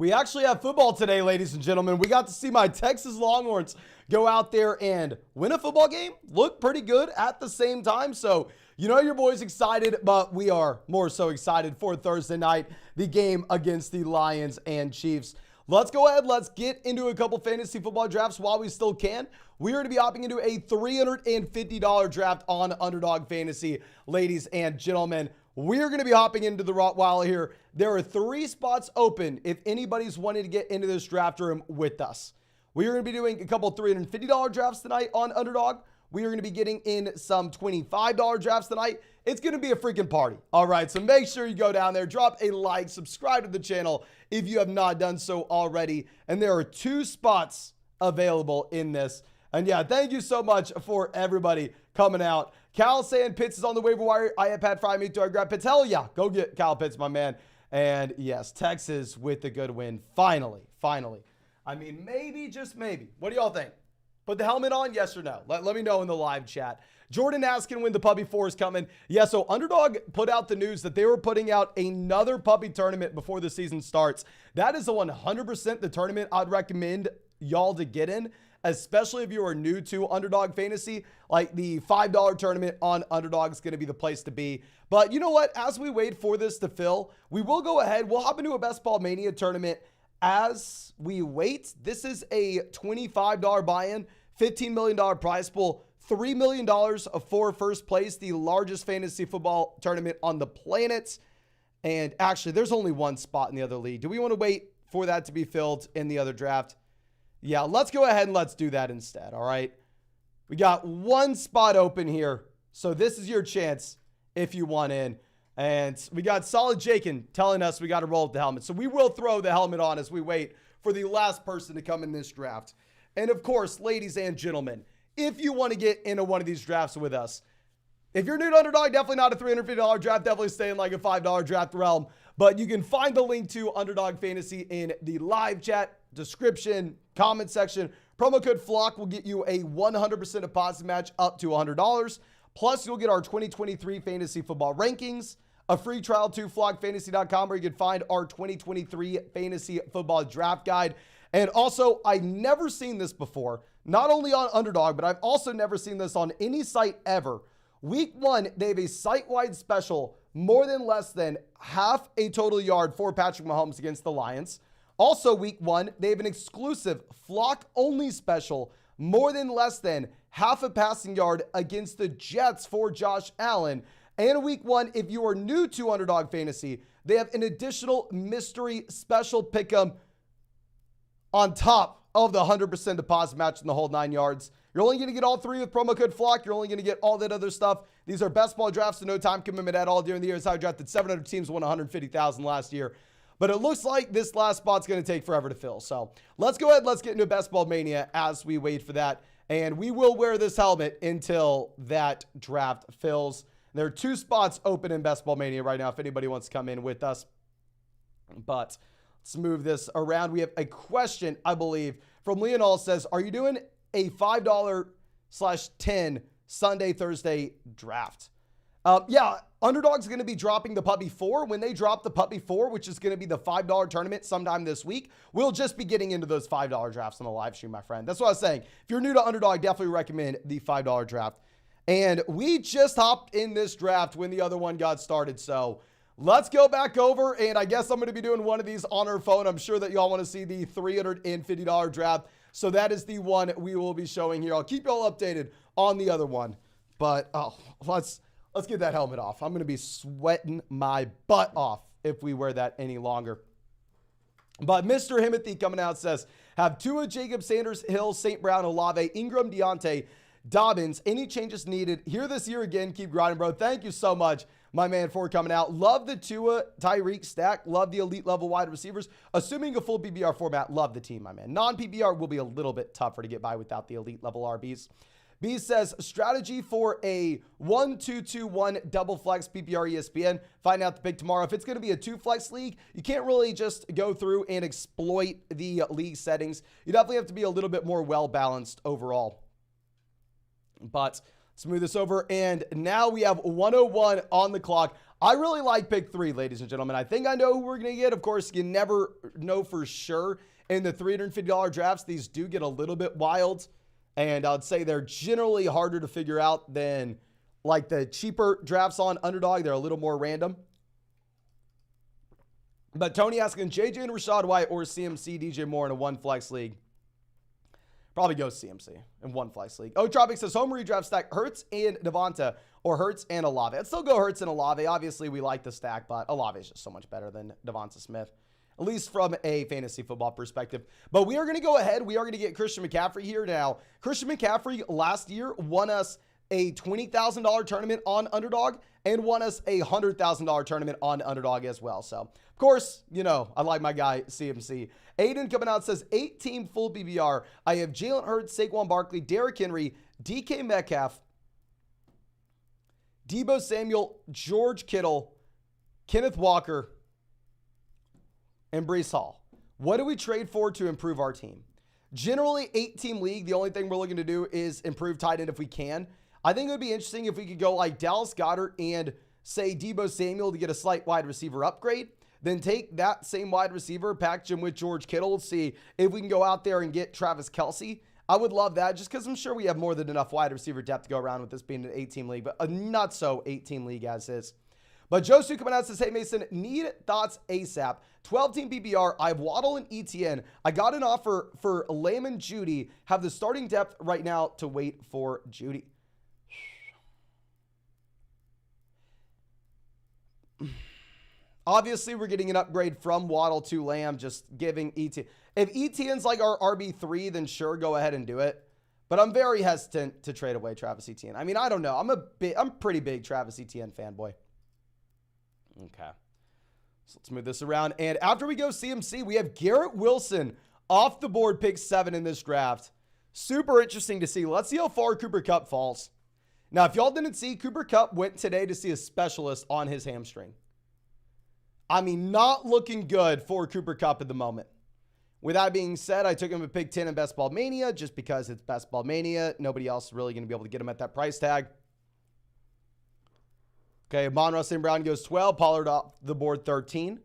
We actually have football today, ladies and gentlemen. We got to see my Texas Longhorns go out there and win a football game, look pretty good at the same time. So, you know your boy's excited, but we are more so excited for Thursday night, the game against the Lions and Chiefs. Let's go ahead. Let's get into a couple fantasy football drafts while we still can. We are going to be hopping into a $350 draft on Underdog Fantasy, ladies and gentlemen. We're going to be hopping into the Rottweiler here. There are 3 spots open if anybody's wanting to get into this draft room with us. We are going to be doing a couple $350 drafts tonight on Underdog. We are going to be getting in some $25 drafts tonight. It's going to be a freaking party. All right, so make sure you go down there, drop a like, subscribe to the channel if you have not done so already. And there are 2 spots available in this. And yeah, thank you so much for everybody coming out. Cal saying Pitts is on the waiver wire. I have Pat Fry. Me too. I grab Pitts. Hell yeah. Go get Cal Pitts, my man. And yes, Texas with the good win. Finally. I mean, maybe, just maybe. What do y'all think? Put the helmet on? Yes or no? Let me know in the live chat. Jordan asking when the Puppy 4 is coming. Yeah, so Underdog put out the news that they were putting out another puppy tournament before the season starts. That is a 100% the tournament I'd recommend y'all to get in, especially if you are new to Underdog Fantasy. Like the $5 tournament on Underdog is going to be the place to be. But you know what? As we wait for this to fill, we will go ahead. We'll hop into a Best Ball Mania tournament as we wait. This is a $25 buy-in, $15 million prize pool, $3 million for first place, the largest fantasy football tournament on the planet. And actually, there's only 1 spot in the other league. Do we want to wait for that to be filled in the other draft? Yeah, let's go ahead and let's do that instead, all right? We got 1 spot open here, so this is your chance if you want in. And we got Solid Jakin telling us we got to roll with the helmet. So we will throw the helmet on as we wait for the last person to come in this draft. And of course, ladies and gentlemen, if you want to get into one of these drafts with us, if you're new to Underdog, definitely not a $350 draft. Definitely stay in like a $5 draft realm. But you can find the link to Underdog Fantasy in the live chat, description, comment section. Promo code FLOCK will get you a 100% deposit match up to $100. Plus, you'll get our 2023 fantasy football rankings, a free trial to flockfantasy.com where you can find our 2023 fantasy football draft guide. And also, I've never seen this before, not only on Underdog, but I've also never seen this on any site ever. Week 1, they have a site-wide special, more than less than half a total yard for Patrick Mahomes against the Lions. Also, week 1, they have an exclusive flock-only special, more than less than half a passing yard against the Jets for Josh Allen. And week 1, if you are new to Underdog Fantasy, they have an additional mystery special pick'em on top of the 100% deposit match in the whole 9 yards. You're only going to get all 3 with promo code FLOCK. You're only going to get all that other stuff. These are best ball drafts, so no time commitment at all during the year. It's how I drafted 700 teams, won $150,000 last year. But it looks like this last spot's going to take forever to fill. So let's go ahead. Let's get into Best Ball Mania as we wait for that. And we will wear this helmet until that draft fills. There are 2 spots open in Best Ball Mania right now if anybody wants to come in with us. But let's move this around. We have a question, I believe, from Leonel says, are you doing a $5/10 Sunday, Thursday draft? Yeah, Underdog's going to be dropping the Puppy 4. When they drop the Puppy 4, which is going to be the $5 tournament sometime this week, we'll just be getting into those $5 drafts on the live stream, my friend. That's what I was saying. If you're new to Underdog, definitely recommend the $5 draft. And we just hopped in this draft when the other one got started. So let's go back over, and I guess I'm going to be doing one of these on our phone. I'm sure that y'all want to see the $350 draft. So that is the one we will be showing here. I'll keep y'all updated on the other one. But let's get that helmet off. I'm going to be sweating my butt off if we wear that any longer. But Mr. Himothy coming out says, have Tua, Jacob, Sanders, Hill, St. Brown, Olave, Ingram, Deontay, Dobbins, any changes needed here this year again? Keep grinding, bro. Thank you so much, my man, for coming out. Love the Tua, Tyreek stack. Love the elite level wide receivers. Assuming a full PPR format, love the team, my man. Non-PPR will be a little bit tougher to get by without the elite level RBs. B says, strategy for a 1-2-2-1 double flex PPR ESPN. Find out the pick tomorrow. If it's going to be a 2-flex league, you can't really just go through and exploit the league settings. You definitely have to be a little bit more well-balanced overall. But let's move this over. And now we have 101 on the clock. I really like pick 3, ladies and gentlemen. I think I know who we're going to get. Of course, you never know for sure. In the $350 drafts, these do get a little bit wild. And I'd say they're generally harder to figure out than like the cheaper drafts on Underdog. They're a little more random. But Tony asking JJ and Rachaad White or CMC DJ Moore in a 1 flex league. Probably go CMC in 1 flex league. Tropic says home redraft stack Hurts and Devonta or Hurts and Olave. I'd still go Hurts and Olave. Obviously, we like the stack, but Olave is just so much better than Devonta Smith, at least from a fantasy football perspective. But we are going to go ahead. We are going to get Christian McCaffrey here now. Christian McCaffrey last year won us a $20,000 tournament on Underdog and won us a $100,000 tournament on Underdog as well. So, of course, you know, I like my guy CMC. Aiden coming out says 8-team full PBR. I have Jalen Hurts, Saquon Barkley, Derrick Henry, DK Metcalf, Deebo Samuel, George Kittle, Kenneth Walker, and Breece Hall. What do we trade for to improve our team? Generally, 8-team league, the only thing we're looking to do is improve tight end if we can. I think it would be interesting if we could go like Dallas Goedert and say Deebo Samuel to get a slight wide receiver upgrade. Then take that same wide receiver, package him with George Kittle, see if we can go out there and get Travis Kelce. I would love that just because I'm sure we have more than enough wide receiver depth to go around with this being an 8-team league, but a not so 8-team league as is. But Josu coming out says, hey, Mason, need thoughts ASAP. 12-team PPR. I have Waddle and ETN. I got an offer for Lamb and Judy. Have the starting depth right now to wait for Judy. Obviously, we're getting an upgrade from Waddle to Lamb, just giving ETN. If ETN's like our RB3, then sure, go ahead and do it. But I'm very hesitant to trade away Travis Etienne. I mean, I don't know. I'm a pretty big Travis Etienne fanboy. Okay. So let's move this around. And after we go CMC, we have Garrett Wilson off the board, pick 7 in this draft. Super interesting to see. Let's see how far Cooper Kupp falls. Now, if y'all didn't see, Cooper Kupp went today to see a specialist on his hamstring. I mean, not looking good for Cooper Kupp at the moment. With that being said, I took him at pick 10 in Best Ball Mania just because it's Best Ball Mania. Nobody else is really going to be able to get him at that price tag. Okay, Amon-Ra St. Brown goes 12. Pollard off the board 13.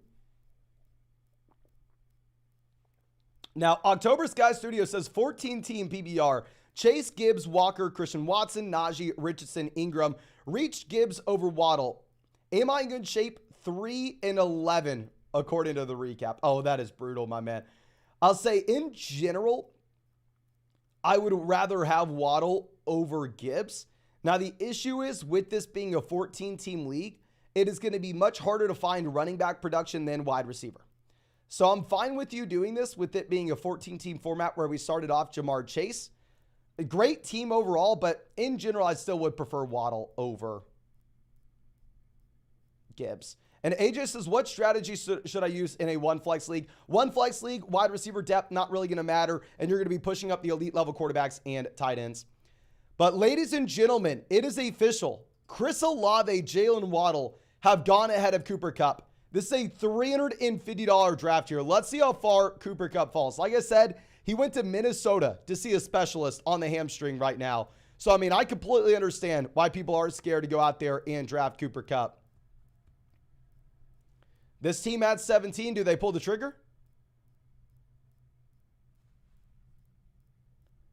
Now, October Sky Studio says 14-team PBR. Chase, Gibbs, Walker, Christian Watson, Najee, Richardson, Ingram. Reached Gibbs over Waddle. Am I in good shape? 3-11, according to the recap. Oh, that is brutal, my man. I'll say, in general, I would rather have Waddle over Gibbs. Now, the issue is, with this being a 14-team league, it is going to be much harder to find running back production than wide receiver. So I'm fine with you doing this, with it being a 14-team format where we started off Jamar Chase. A great team overall, but in general, I still would prefer Waddle over Gibbs. And AJ says, what strategy should I use in a 1 flex league? 1 flex league, wide receiver depth, not really going to matter. And you're going to be pushing up the elite level quarterbacks and tight ends. But ladies and gentlemen, it is official. Chris Olave, Jalen Waddle have gone ahead of Cooper Kupp. This is a $350 draft here. Let's see how far Cooper Kupp falls. Like I said, he went to Minnesota to see a specialist on the hamstring right now. So, I mean, I completely understand why people are scared to go out there and draft Cooper Kupp. This team at 17, do they pull the trigger?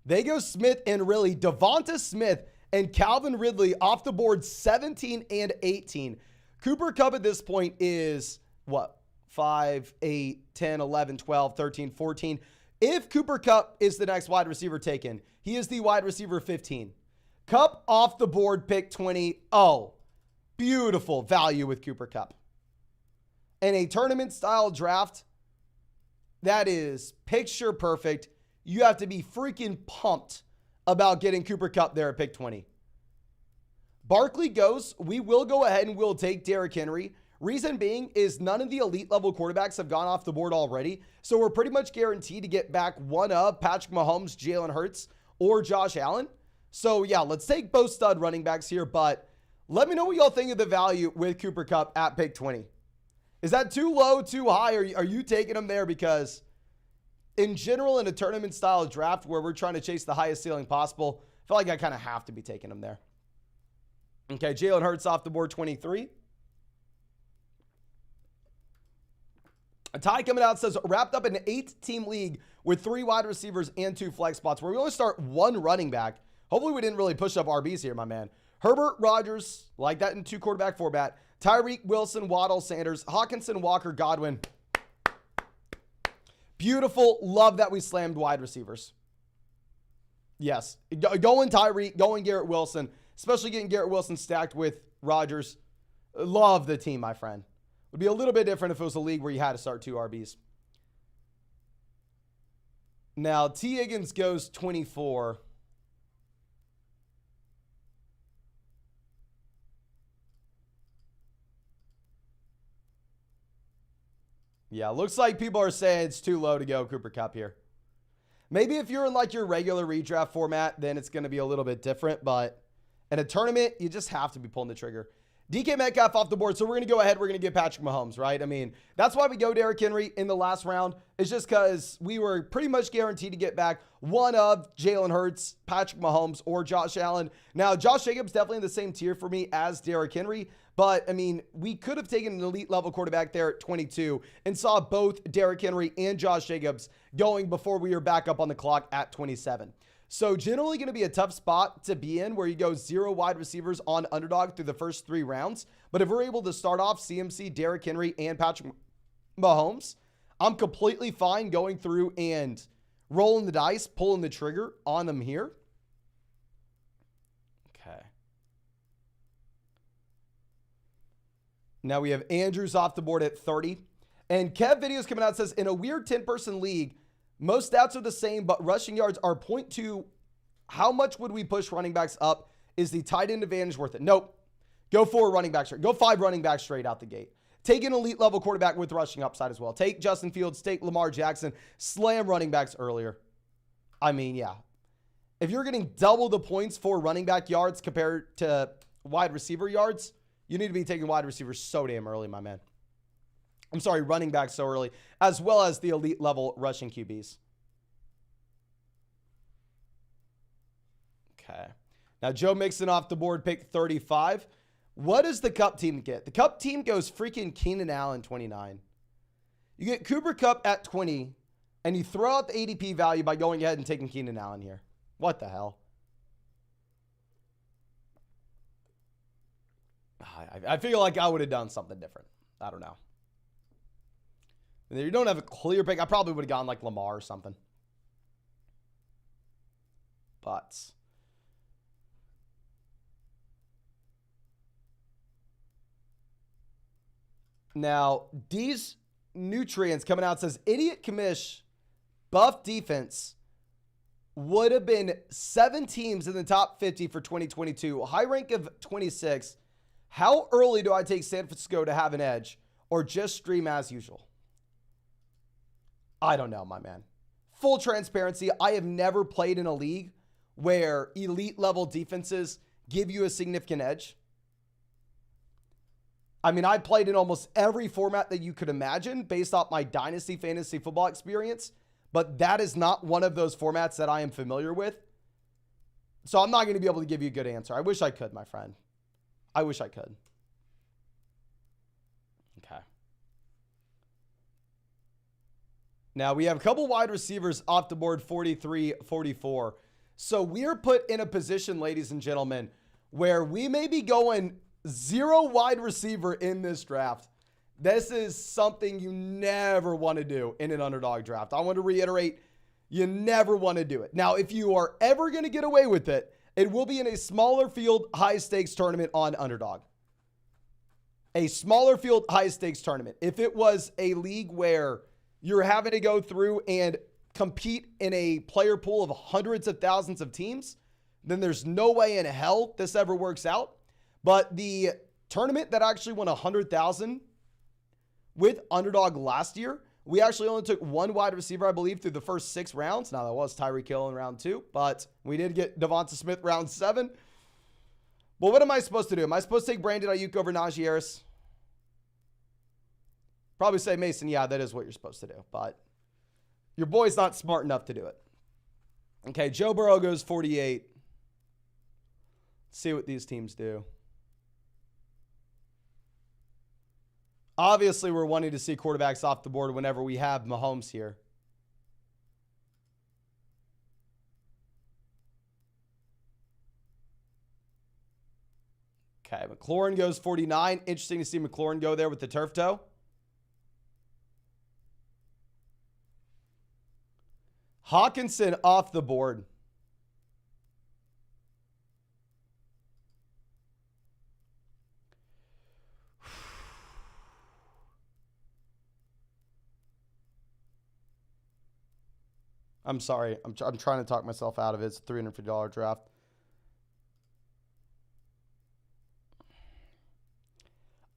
They go Smith and Ridley. Devonta Smith and Calvin Ridley off the board 17 and 18. Cooper Kupp at this point is, what, 5, 8, 10, 11, 12, 13, 14. If Cooper Kupp is the next wide receiver taken, he is the wide receiver 15. Kupp off the board, pick 20. Oh, beautiful value with Cooper Kupp. In a tournament-style draft, that is picture perfect. You have to be freaking pumped about getting Cooper Kupp there at pick 20. Barkley goes. We will go ahead and we'll take Derrick Henry. Reason being is none of the elite level quarterbacks have gone off the board already. So we're pretty much guaranteed to get back one of Patrick Mahomes, Jalen Hurts, or Josh Allen. So yeah, let's take both stud running backs here. But let me know what y'all think of the value with Cooper Kupp at pick 20. Is that too low, too high? Are you taking him there? Because in general, in a tournament style draft where we're trying to chase the highest ceiling possible, I feel like I kind of have to be taking him there. Okay, Jalen Hurts off the board 23. Ty coming out says, wrapped up an 8-team league with 3 wide receivers and 2 flex spots where we only start 1 running back. Hopefully we didn't really push up RBs here, my man. Herbert, Rodgers, like that in 2 quarterback format. Tyreek, Wilson, Waddle, Sanders, Hawkinson, Walker, Godwin. Beautiful. Love that we slammed wide receivers. Yes. Going Tyreek, going Garrett Wilson, especially getting Garrett Wilson stacked with Rodgers. Love the team, my friend. Would be a little bit different if it was a league where you had to start 2 RBs. Now, T. Higgins goes 24. Yeah, looks like people are saying it's too low to go Cooper Kupp here. Maybe if you're in like your regular redraft format, then it's going to be a little bit different. But in a tournament, you just have to be pulling the trigger. DK Metcalf off the board. So we're going to go ahead. We're going to get Patrick Mahomes, right? I mean, that's why we go Derrick Henry in the last round. It's just because we were pretty much guaranteed to get back one of Jalen Hurts, Patrick Mahomes, or Josh Allen. Now, Josh Jacobs definitely in the same tier for me as Derrick Henry. But, I mean, we could have taken an elite level quarterback there at 22 and saw both Derrick Henry and Josh Jacobs going before we were back up on the clock at 27. So generally going to be a tough spot to be in where you go 0 wide receivers on Underdog through the first 3 rounds. But if we're able to start off CMC, Derrick Henry, and Patrick Mahomes, I'm completely fine going through and rolling the dice, pulling the trigger on them here. Okay. Now we have Andrews off the board at 30. And Kev Videos coming out says, in a weird 10-person league, most stats are the same, but rushing yards are 0.2. How much would we push running backs up? Is the tight end advantage worth it? Nope. Go 4 running backs straight. Go 5 running backs straight out the gate. Take an elite level quarterback with rushing upside as well. Take Justin Fields, take Lamar Jackson, slam running backs earlier. I mean, yeah. If you're getting double the points for running back yards compared to wide receiver yards, you need to be taking wide receivers so damn early, my man. I'm sorry, running back so early, as well as the elite level rushing QBs. Okay. Now, Joe Mixon off the board, pick 35. What does the Cup team get? The Cup team goes freaking Keenan Allen, 29. You get Cooper Kupp at 20, and you throw out the ADP value by going ahead and taking Keenan Allen here. What the hell? I feel like I would have done something different. I don't know. You don't have a clear pick. I probably would have gone like Lamar or something. But now, these nutrients coming out says, Idiot Commish buff defense would have been 7 teams in the top 50 for 2022. High rank of 26. How early do I take San Francisco to have an edge or just stream as usual? I don't know, my man. Full transparency, I have never played in a league where elite level defenses give you a significant edge. I mean, I played in almost every format that you could imagine based off my Dynasty Fantasy Football experience, but that is not one of those formats that I am familiar with. So I'm not going to be able to give you a good answer. I wish I could, my friend. I wish I could. Okay. Now, we have a couple wide receivers off the board, 43, 44. So we're put in a position, ladies and gentlemen, where we may be going 0 wide receiver in this draft. This is something you never want to do in an underdog draft. I want to reiterate, you never want to do it. Now, if you are ever going to get away with it, it will be in a smaller field, high-stakes tournament on Underdog. A smaller field, high-stakes tournament. If it was a league where you're having to go through and compete in a player pool of hundreds of thousands of teams, then there's no way in hell this ever works out. But the tournament that actually won $100,000 with Underdog last year, we actually only took 1 wide receiver, I believe, through the first 6 rounds. Now, that was Tyreek Hill in round 2, but we did get Devonta Smith round 7. Well, what am I supposed to do? Am I supposed to take Brandon Ayuk over Najee Harris? Probably say, Mason, yeah, that is what you're supposed to do, but your boy's not smart enough to do it. Okay, Joe Burrow goes 48. Let's see what these teams do. Obviously, we're wanting to see quarterbacks off the board whenever we have Mahomes here. Okay, McLaurin goes 49. Interesting to see McLaurin go there with the turf toe. Hawkinson off the board. I'm sorry. I'm trying to talk myself out of it. It's a $350 draft.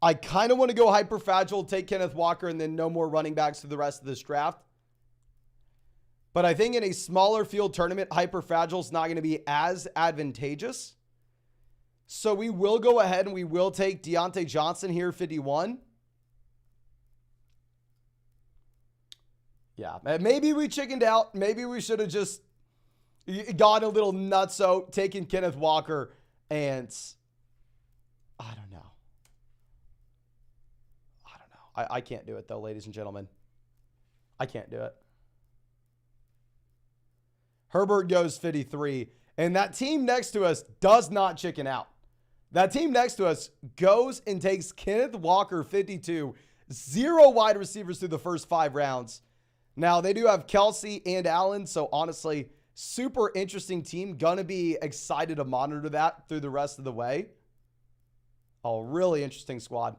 I kind of want to go hyper fragile, take Kenneth Walker, and then no more running backs for the rest of this draft. But I think in a smaller field tournament, hyper fragile is not going to be as advantageous. So we will go ahead and we will take Deontay Johnson here, 51. Yeah, maybe we chickened out. Maybe we should have just gone a little nutso, taken Kenneth Walker, and I don't know. I can't do it, though, ladies and gentlemen. I can't do it. Herbert goes 53, and that team next to us does not chicken out. That team next to us goes and takes Kenneth Walker, 52, 0 wide receivers through the first 5 rounds. Now, they do have Kelsey and Allen, so honestly, super interesting team. Gonna be excited to monitor that through the rest of the way. Oh, really interesting squad.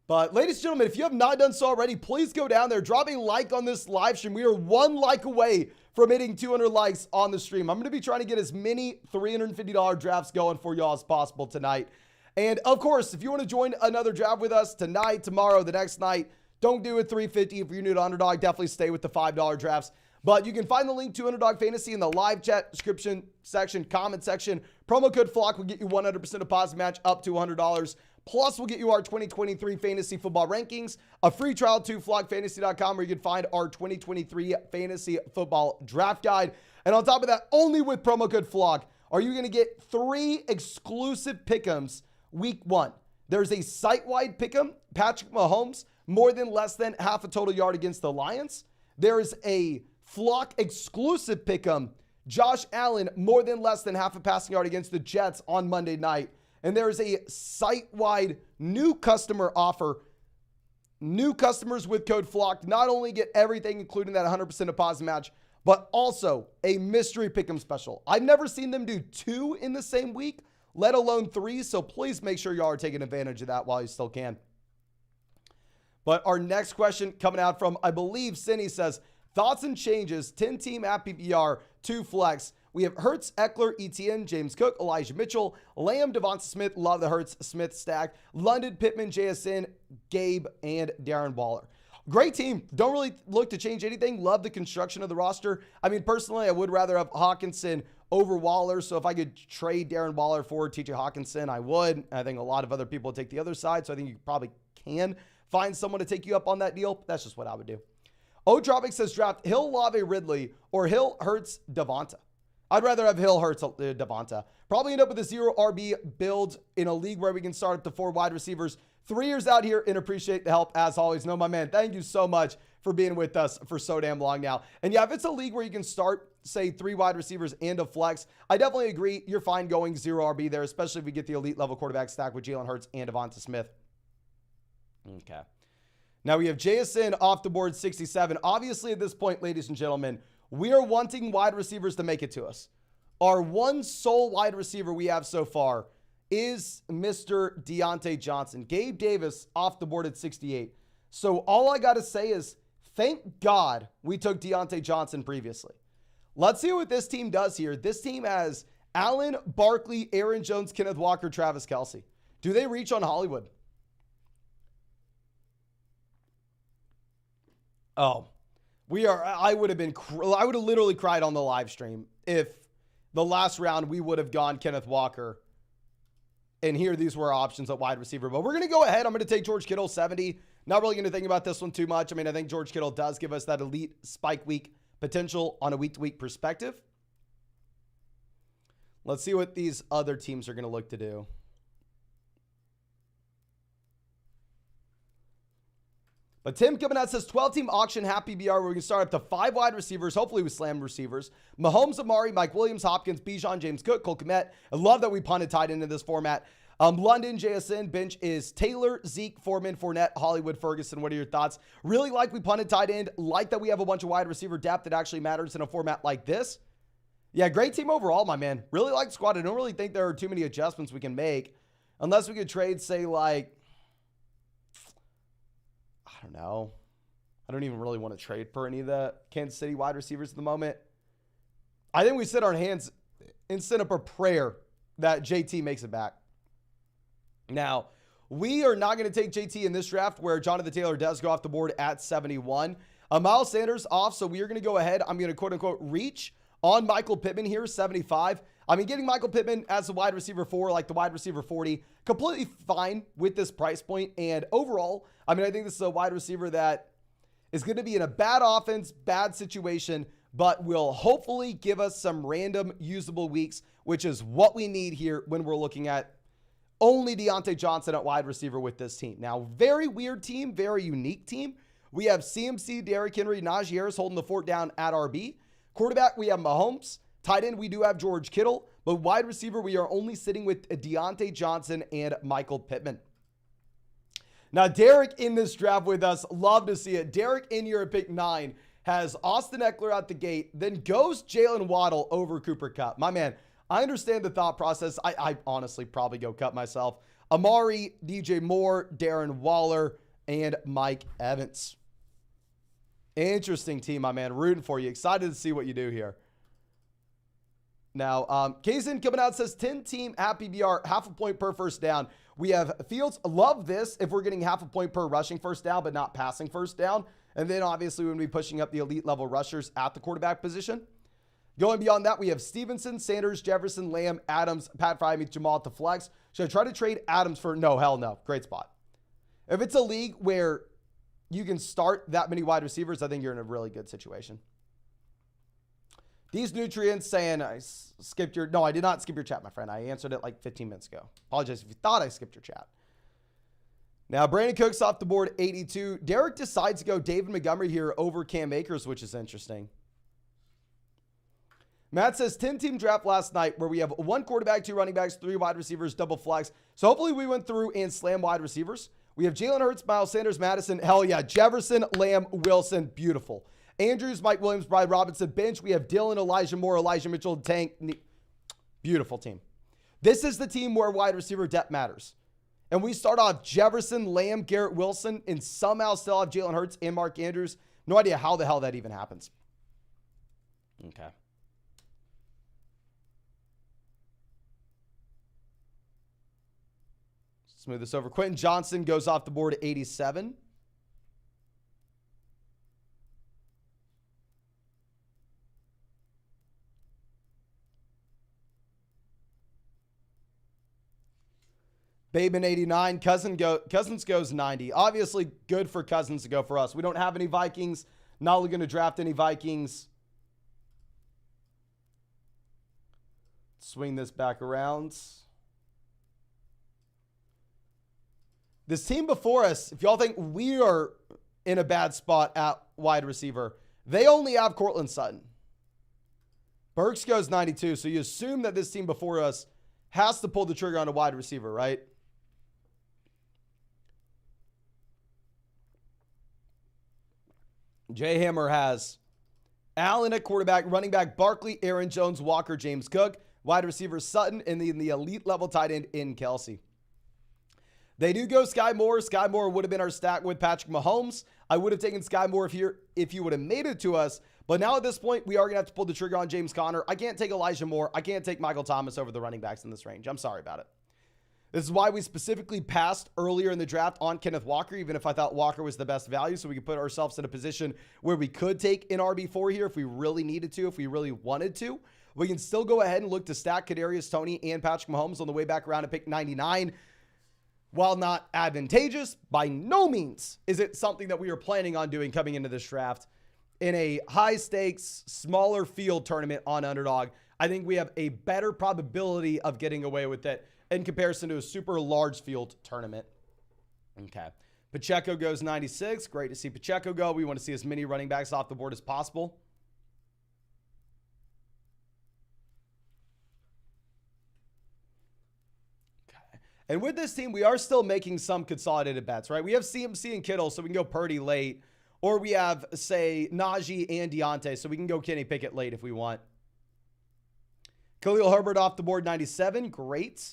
But ladies and gentlemen, if you have not done so already, please go down there, drop a like on this live stream. We are 1 like away from hitting 200 likes on the stream. I'm going to be trying to get as many $350 drafts going for y'all as possible tonight. And of course, if you want to join another draft with us tonight, tomorrow, the next night, don't do it $350. If you're new to Underdog, definitely stay with the $5 drafts. But you can find the link to Underdog Fantasy in the live chat description section, comment section. Promo code FLOCK will get you 100% deposit match up to $100. Plus, we'll get you our 2023 fantasy football rankings, a free trial to flockfantasy.com where you can find our 2023 fantasy football draft guide. And on top of that, only with promo code FLOCK are you going to get 3 exclusive pick'ems week 1. There's a site-wide pick'em, Patrick Mahomes, more than less than half a total yard against the Lions. There is a Flock exclusive pick'em, Josh Allen, more than less than half a passing yard against the Jets on Monday night. And there is a site-wide new customer offer. New customers with code FLOCK not only get everything, including that 100% deposit match, but also a mystery pick'em special. I've never seen them do 2 in the same week, let alone 3. So please make sure y'all are taking advantage of that while you still can. But our next question coming out from, I believe, Cindy says, thoughts and changes, 10-team at PPR, 2 flex. We have Hurts, Eckler, Etienne, James Cook, Elijah Mitchell, Lamb, Devonta Smith, love the Hurts Smith stack, London, Pittman, JSN, Gabe, and Darren Waller. Great team. Don't really look to change anything. Love the construction of the roster. I mean, personally, I would rather have Hawkinson over Waller. So if I could trade Darren Waller for TJ Hawkinson, I would. I think a lot of other people would take the other side. So I think you probably can find someone to take you up on that deal. That's just what I would do. Otropic says draft Hill, Lave, Ridley, or Hill, Hurts, Devonta. I'd rather have Hill, Hurts, Devonta. Probably end up with a 0 RB build in a league where we can start up to 4 wide receivers. 3 years out here and appreciate the help as always. No, my man, thank you so much for being with us for so damn long now. And yeah, if it's a league where you can start, say, 3 wide receivers and a flex, I definitely agree. You're fine going 0 RB there, especially if we get the elite level quarterback stack with Jalen Hurts and Devonta Smith. Okay. Now we have JSN off the board, 67. Obviously, at this point, ladies and gentlemen, we are wanting wide receivers to make it to us. Our one sole wide receiver we have so far is Mr. Deontay Johnson. Gabe Davis off the board at 68. So all I got to say is thank God we took Deontay Johnson previously. Let's see what this team does here. This team has Allen, Barkley, Aaron Jones, Kenneth Walker, Travis Kelce. Do they reach on Hollywood? Oh, I would have literally cried on the live stream if the last round we would have gone Kenneth Walker. And here, these were our options at wide receiver. But we're going to go ahead. I'm going to take George Kittle, 70. Not really going to think about this one too much. I mean, I think George Kittle does give us that elite spike week potential on a week-to-week perspective. Let's see what these other teams are going to look to do. But Tim coming out says 12-team auction, happy BR, where we can start up to 5 wide receivers, hopefully with slam receivers. Mahomes, Amari, Mike Williams, Hopkins, Bijan, James Cook, Cole Kmet. I love that we punted tight into this format. London, JSN, bench is Taylor, Zeke, Foreman, Fournette, Hollywood, Ferguson. What are your thoughts? Really like we punted tight end. Like that we have a bunch of wide receiver depth that actually matters in a format like this. Yeah, great team overall, my man. Really like the squad. I don't really think there are too many adjustments we can make. Unless we could trade, say, like, I don't know. I don't even really want to trade for any of the Kansas City wide receivers at the moment. I think we sit our hands and send up a prayer that JT makes it back. Now, we are not going to take JT in this draft where Jonathan Taylor does go off the board at 71. Miles Sanders off, so we are going to go ahead. I'm going to quote-unquote reach on Michael Pittman here, 75. I mean, getting Michael Pittman as a wide receiver 4, like the wide receiver 40, completely fine with this price point. And overall, I mean, I think this is a wide receiver that is going to be in a bad offense, bad situation, but will hopefully give us some random usable weeks, which is what we need here when we're looking at only Deontay Johnson at wide receiver with this team. Now, very weird team, very unique team. We have CMC, Derrick Henry, Najee Harris holding the fort down at RB. Quarterback, we have Mahomes. Tight end, we do have George Kittle. But wide receiver, we are only sitting with Deontay Johnson and Michael Pittman. Now, Derek in this draft with us. Love to see it. Derek in here at pick 9 has Austin Eckler out the gate, then goes Jalen Waddle over Cooper Kupp. My man, I understand the thought process. I honestly probably go cut myself. Amari, DJ Moore, Darren Waller, and Mike Evans. Interesting team, my man. Rooting for you. Excited to see what you do here. Now, Kazin coming out says 10-team happy BR, half a point per first down. We have Fields. Love this if we're getting half a point per rushing first down, but not passing first down. And then obviously we're going to be pushing up the elite level rushers at the quarterback position. Going beyond that, we have Stevenson, Sanders, Jefferson, Lamb, Adams, Pat Fryme, Jamal at the flex. Should I try to trade Adams for? No, hell no. Great spot. If it's a league where you can start that many wide receivers, I think you're in a really good situation. These nutrients saying I skipped your... No, I did not skip your chat, my friend. I answered it like 15 minutes ago. Apologize if you thought I skipped your chat. Now, Brandon Cooks off the board, 82. Derek decides to go David Montgomery here over Cam Akers, which is interesting. Matt says 10-team draft last night where we have 1 quarterback, 2 running backs, 3 wide receivers, double flex. So hopefully we went through and slam wide receivers. We have Jalen Hurts, Miles Sanders, Madison. Hell yeah. Jefferson, Lamb, Wilson. Beautiful. Andrews, Mike Williams, Bride Robinson. Bench, we have Dylan, Elijah Moore, Elijah Mitchell, Tank. Beautiful team. This is the team where wide receiver depth matters. And we start off Jefferson, Lamb, Garrett Wilson, and somehow still have Jalen Hurts and Mark Andrews. No idea how the hell that even happens. Okay. Smooth this over. Quentin Johnson goes off the board at 87. Bateman 89. Cousins goes 90. Obviously good for Cousins to go for us. We don't have any Vikings. Not looking to draft any Vikings. Swing this back around. This team before us, if y'all think we are in a bad spot at wide receiver, they only have Cortland Sutton. Burks goes 92, so you assume that this team before us has to pull the trigger on a wide receiver, right? Jay Hammer has Allen at quarterback, running back Barkley, Aaron Jones, Walker, James Cook, wide receiver Sutton, and then the elite level tight end in Kelsey. They do go Sky Moore. Sky Moore would have been our stack with Patrick Mahomes. I would have taken Sky Moore if you would have made it to us. But now at this point, we are going to have to pull the trigger on James Conner. I can't take Elijah Moore. I can't take Michael Thomas over the running backs in this range. I'm sorry about it. This is why we specifically passed earlier in the draft on Kenneth Walker, even if I thought Walker was the best value, so we could put ourselves in a position where we could take an RB4 here if we really needed to, if we really wanted to. We can still go ahead and look to stack Kadarius Toney and Patrick Mahomes on the way back around to pick 99. While not advantageous, by no means is it something that we are planning on doing coming into this draft. In a high-stakes, smaller field tournament on Underdog, I think we have a better probability of getting away with it in comparison to a super large field tournament. Okay. Pacheco goes 96. Great to see Pacheco go. We want to see as many running backs off the board as possible. Okay. And with this team, we are still making some consolidated bets, right? We have CMC and Kittle, so we can go Purdy late. Or we have, say, Najee and Deontay, so we can go Kenny Pickett late if we want. Khalil Herbert off the board, 97. Great.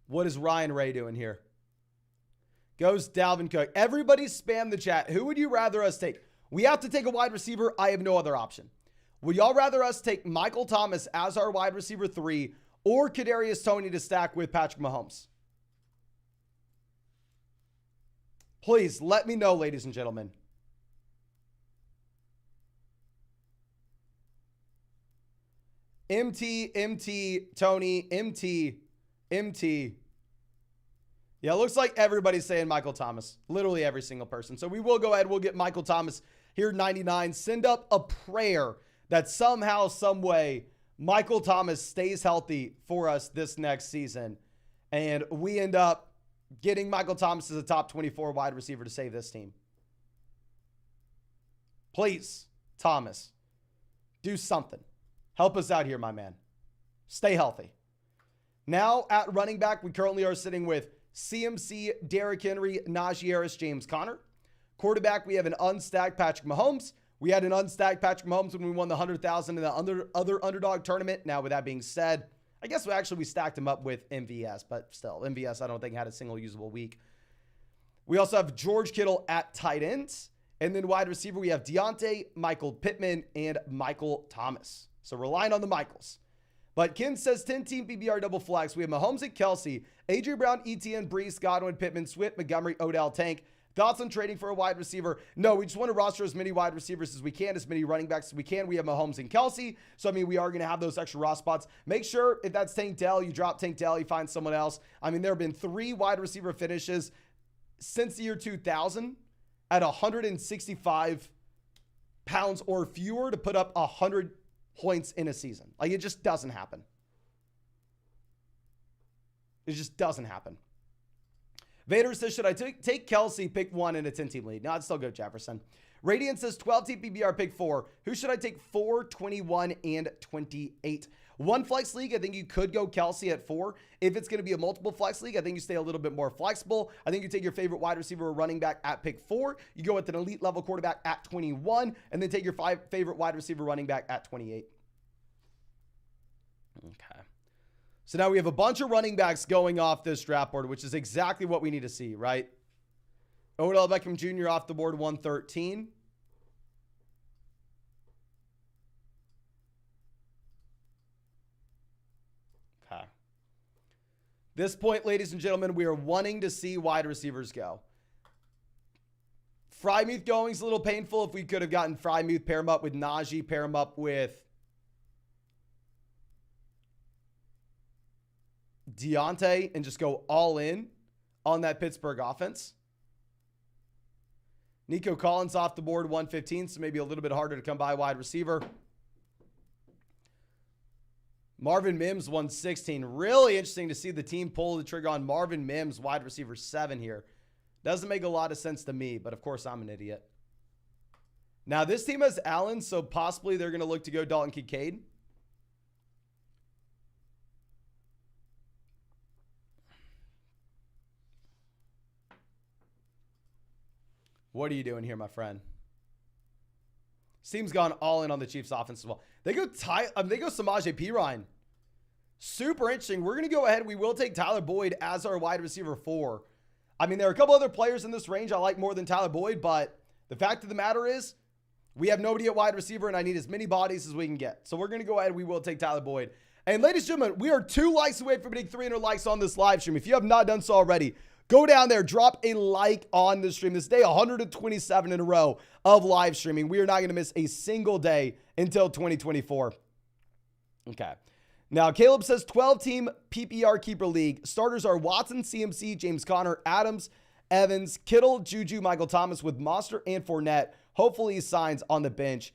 What is Ryan Ray doing here? Goes Dalvin Cook. Everybody spam the chat. Who would you rather us take? We have to take a wide receiver. I have no other option. Would y'all rather us take Michael Thomas as our wide receiver 3 or Kadarius Toney to stack with Patrick Mahomes? Please let me know, ladies and gentlemen. MT, Tony, MT. Yeah, it looks like everybody's saying Michael Thomas. Literally every single person. So we will go ahead. We'll get Michael Thomas here, 99. Send up a prayer that somehow, some way, Michael Thomas stays healthy for us this next season. And we end up getting Michael Thomas as a top 24 wide receiver to save this team. Please, Thomas, do something. Help us out here, my man. Stay healthy. Now at running back, we currently are sitting with CMC, Derrick Henry, Najee Harris, James Conner. Quarterback, we have an unstacked Patrick Mahomes. We had an unstacked Patrick Mahomes when we won the 100,000 in the other underdog tournament. Now, with that being said, I guess we stacked him up with MVS, but still, MVS I don't think had a single usable week. We also have George Kittle at tight ends. And then wide receiver, we have Deontay, Michael Pittman, and Michael Thomas. So relying on the Michaels. But Ken says 10-team PPR double flex. We have Mahomes and Kelsey, A.J. Brown, ETN, Brees, Godwin, Pittman, Swift, Montgomery, Odell, Tank. Thoughts on trading for a wide receiver? No, we just want to roster as many wide receivers as we can, as many running backs as we can. We have Mahomes and Kelsey. So, I mean, we are going to have those extra raw spots. Make sure if that's Tank Dell, you drop Tank Dell, you find someone else. I mean, there have been 3 wide receiver finishes since the year 2000 at 165 pounds or fewer to put up 100 points in a season. Like, it just doesn't happen. It just doesn't happen. Vader says, should I take Kelsey, pick 1 in a 10-team league? No, I'd still go Jefferson. Radiant says 12-team PBR, pick 4. Who should I take 4, 21, and 28? One flex league, I think you could go Kelsey at 4. If it's going to be a multiple flex league, I think you stay a little bit more flexible. I think you take your favorite wide receiver or running back at pick 4. You go with an elite level quarterback at 21, and then take your favorite wide receiver running back at 28. Okay. So now we have a bunch of running backs going off this draft board, which is exactly what we need to see, right? Odell Beckham Jr. off the board, 113. Okay. This point, ladies and gentlemen, we are wanting to see wide receivers go. Frymuth going is a little painful. If we could have gotten Frymuth, pair him up with Najee, pair him up with Deontay and just go all in on that Pittsburgh offense. Nico Collins off the board, 115, so maybe a little bit harder to come by wide receiver. Marvin Mims, 116. Really interesting to see the team pull the trigger on Marvin Mims, wide receiver 7 here. Doesn't make a lot of sense to me, but of course I'm an idiot. Now this team has Allen, so possibly they're going to look to go Dalton Kincaid. What are you doing here, my friend? This team's gone all in on the Chiefs offense as well. They go Samaje Perine. Super interesting. We're going to go ahead. We will take Tyler Boyd as our wide receiver 4. I mean, there are a couple other players in this range I like more than Tyler Boyd, but the fact of the matter is we have nobody at wide receiver, and I need as many bodies as we can get. So we're going to go ahead. We will take Tyler Boyd. And ladies and gentlemen, we are 2 likes away from hitting 300 likes on this live stream. If you have not done so already, go down there, drop a like on the stream. This day, 127 in a row of live streaming. We are not going to miss a single day until 2024. Okay. Now, Caleb says 12-team PPR keeper league. Starters are Watson, CMC, James Conner, Adams, Evans, Kittle, Juju, Michael Thomas with Monster and Fournette. Hopefully he signs on the bench.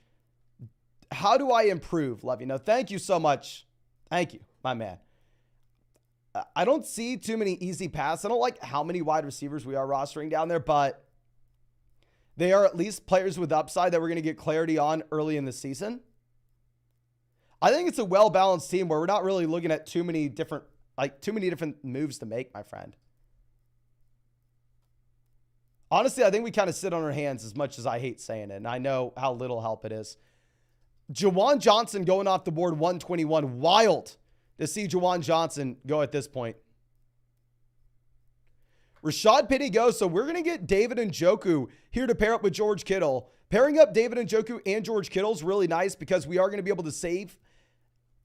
How do I improve, Levy? No, thank you so much. Thank you, my man. I don't see too many easy paths. I don't like how many wide receivers we are rostering down there, but they are at least players with upside that we're going to get clarity on early in the season. I think it's a well-balanced team where we're not really looking at too many different moves to make, my friend. Honestly, I think we kind of sit on our hands, as much as I hate saying it, and I know how little help it is. Juwan Johnson going off the board, 121. Wild to see Juwan Johnson go at this point. Rashad Penny goes, so we're going to get David Njoku here to pair up with George Kittle. Pairing up David Njoku and George Kittle is really nice because we are going to be able to save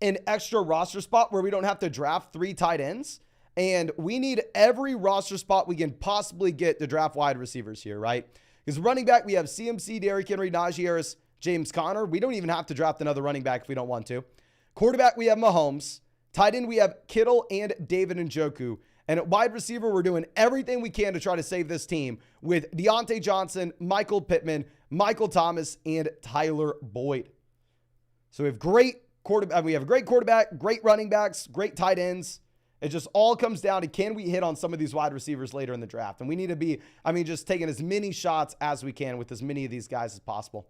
an extra roster spot where we don't have to draft 3 tight ends. And we need every roster spot we can possibly get to draft wide receivers here, right? Because running back, we have CMC, Derrick Henry, Najee Harris, James Conner. We don't even have to draft another running back if we don't want to. Quarterback, we have Mahomes. Tight end, we have Kittle and David Njoku. And at wide receiver, we're doing everything we can to try to save this team with Deontay Johnson, Michael Pittman, Michael Thomas, and Tyler Boyd. So we have great quarterback. We have a great quarterback, great running backs, great tight ends. It just all comes down to, can we hit on some of these wide receivers later in the draft? And we need to be, just taking as many shots as we can with as many of these guys as possible.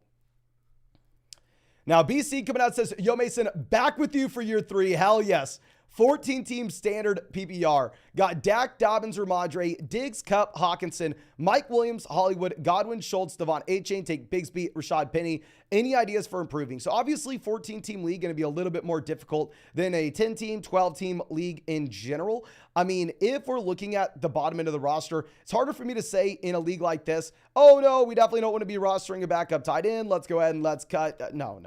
Now, BC coming out says, yo, Mason, back with you for year 3. Hell yes. 14-team standard PPR. Got Dak, Dobbins, Ramondre, Diggs, Kupp, Hawkinson, Mike Williams, Hollywood, Godwin, Schultz, Devon A-Chain, take Bigsby, Rashad Penny. Any ideas for improving? So obviously 14-team league going to be a little bit more difficult than a 10-team, 12-team league in general. If we're looking at the bottom end of the roster, it's harder for me to say in a league like this, oh no, we definitely don't want to be rostering a backup tight end. Let's go ahead and let's cut. No.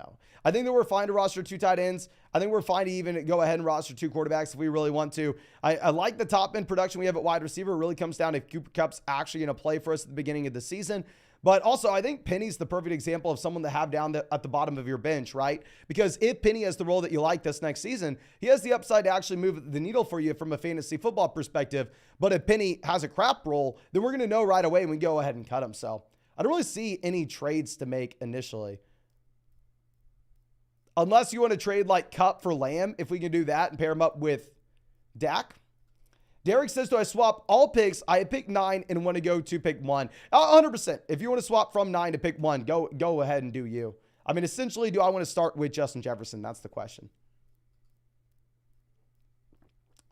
I think that we're fine to roster 2 tight ends. I think we're fine to even go ahead and roster 2 quarterbacks if we really want to. I like the top end production we have at wide receiver. It really comes down to if Cooper Kupp's actually going to play for us at the beginning of the season. But also, I think Penny's the perfect example of someone to have down at the bottom of your bench, right? Because if Penny has the role that you like this next season, he has the upside to actually move the needle for you from a fantasy football perspective. But if Penny has a crap role, then we're going to know right away and we go ahead and cut him. So I don't really see any trades to make initially. Unless you want to trade like Kupp for Lamb, if we can do that and pair him up with Dak. Derek says, do I swap all picks? I pick 9 and want to go to pick 1. 100%. If you want to swap from 9 to pick 1, go ahead and do you. Essentially, do I want to start with Justin Jefferson? That's the question.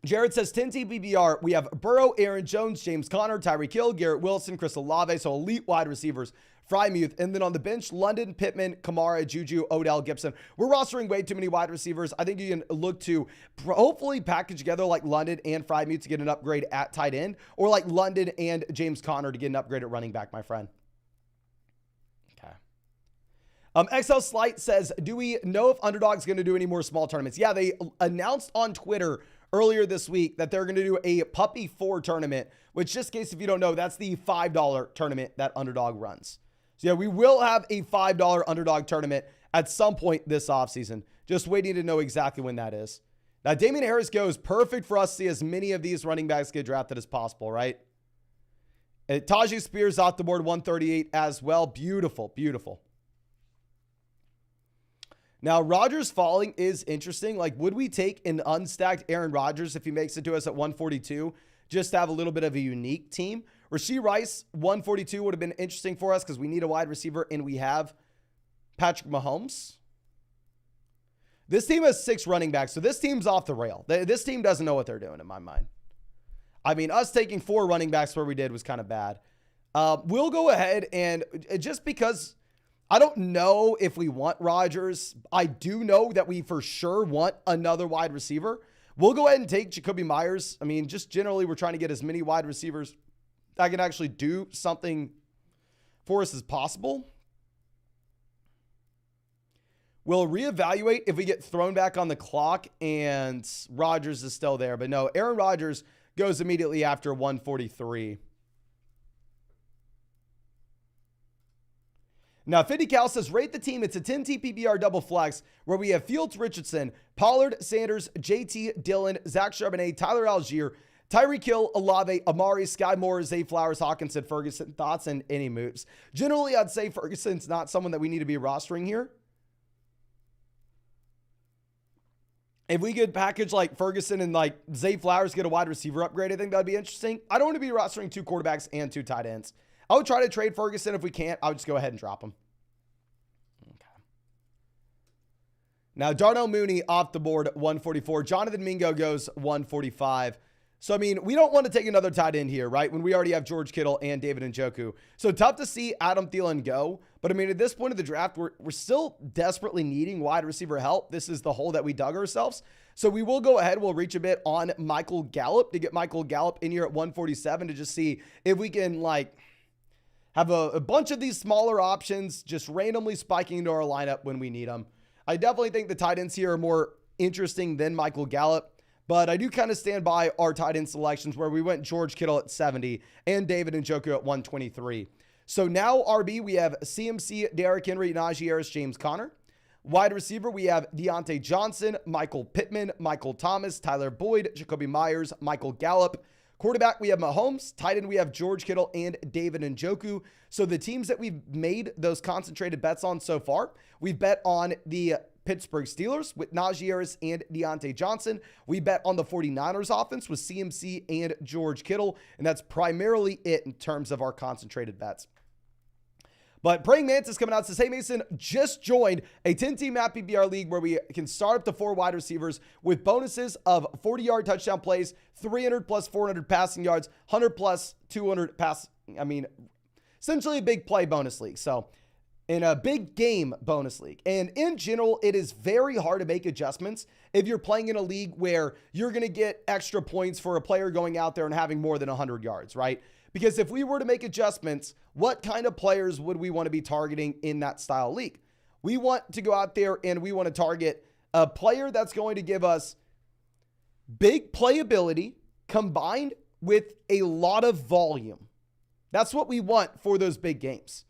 Jared says, 10-team PPR. We have Burrow, Aaron Jones, James Conner, Tyreek Hill, Garrett Wilson, Chris Olave. So elite wide receivers. Frymuth, and then on the bench, London, Pittman, Kamara, Juju, Odell, Gibson. We're rostering way too many wide receivers. I think you can look to hopefully package together like London and Frymuth to get an upgrade at tight end, or like London and James Conner to get an upgrade at running back, my friend. Okay. XL Slight says, do we know if Underdog's going to do any more small tournaments? Yeah, they announced on Twitter earlier this week that they're going to do a Puppy 4 tournament, which, just in case if you don't know, that's the $5 tournament that Underdog runs. So yeah, we will have a $5 Underdog tournament at some point this offseason. Just waiting to know exactly when that is. Now, Damian Harris goes, perfect for us to see as many of these running backs get drafted as possible, right? And Tajay Spears off the board, 138 as well. Beautiful, beautiful. Now, Rodgers falling is interesting. Like, would we take an unstacked Aaron Rodgers if he makes it to us at 142, just to have a little bit of a unique team? Rashee Rice, 142 would have been interesting for us because we need a wide receiver and we have Patrick Mahomes. This team has 6 running backs, so this team's off the rail. This team doesn't know what they're doing in my mind. Us taking 4 running backs where we did was kind of bad. We'll go ahead and just because I don't know if we want Rodgers, I do know that we for sure want another wide receiver. We'll go ahead and take Jacoby Myers. Just generally we're trying to get as many wide receivers that can actually do something for us as possible. We'll reevaluate if we get thrown back on the clock and Rodgers is still there. But no, Aaron Rodgers goes immediately after 143. Now, 50 Cal says, rate the team. It's a 10-team PPR double flex where we have Fields, Richardson, Pollard, Sanders, JT, Dillon, Zach Charbonnet, Tyler Algier, Tyreek Hill, Olave, Amari, Sky Moore, Zay Flowers, Hawkinson, Ferguson. Thoughts and any moves? Generally, I'd say Ferguson's not someone that we need to be rostering here. If we could package like Ferguson and like Zay Flowers get a wide receiver upgrade, I think that'd be interesting. I don't want to be rostering 2 quarterbacks and 2 tight ends. I would try to trade Ferguson. If we can't, I would just go ahead and drop him. Okay. Now, Darnell Mooney off the board at 144. Jonathan Mingo goes 145. So, I mean, we don't want to take another tight end here, right? When we already have George Kittle and David Njoku. So, tough to see Adam Thielen go. But, I mean, at this point of the draft, we're still desperately needing wide receiver help. This is the hole that we dug ourselves. So, we will go ahead. We'll reach a bit on Michael Gallup to get Michael Gallup in here at 147 to just see if we can, like, have a bunch of these smaller options just randomly spiking into our lineup when we need them. I definitely think the tight ends here are more interesting than Michael Gallup. But I do kind of stand by our tight end selections where we went George Kittle at 70 and David Njoku at 123. So now RB, we have CMC, Derrick Henry, Najee Harris, James Conner. Wide receiver, we have Deontay Johnson, Michael Pittman, Michael Thomas, Tyler Boyd, Jacoby Myers, Michael Gallup. Quarterback, we have Mahomes. Tight end, we have George Kittle and David Njoku. So the teams that we've made those concentrated bets on so far, we've bet on the Pittsburgh Steelers with Najee Harris and Deontay Johnson. We bet on the 49ers offense with CMC and George Kittle, and that's primarily it in terms of our concentrated bets. But Praying Mantis coming out says, hey, Mason, just joined a 10-team Map PPR league where we can start up to 4 wide receivers with bonuses of 40-yard touchdown plays, 300 plus 400 passing yards, 100 plus 200 pass. I mean, essentially a big play bonus league. So in a big game bonus league. And in general, it is very hard to make adjustments if you're playing in a league where you're going to get extra points for a player going out there and having more than 100 yards, right? Because if we were to make adjustments, what kind of players would we want to be targeting in that style league? We want to go out there and we want to target a player that's going to give us big playability combined with a lot of volume. That's what we want for those big games.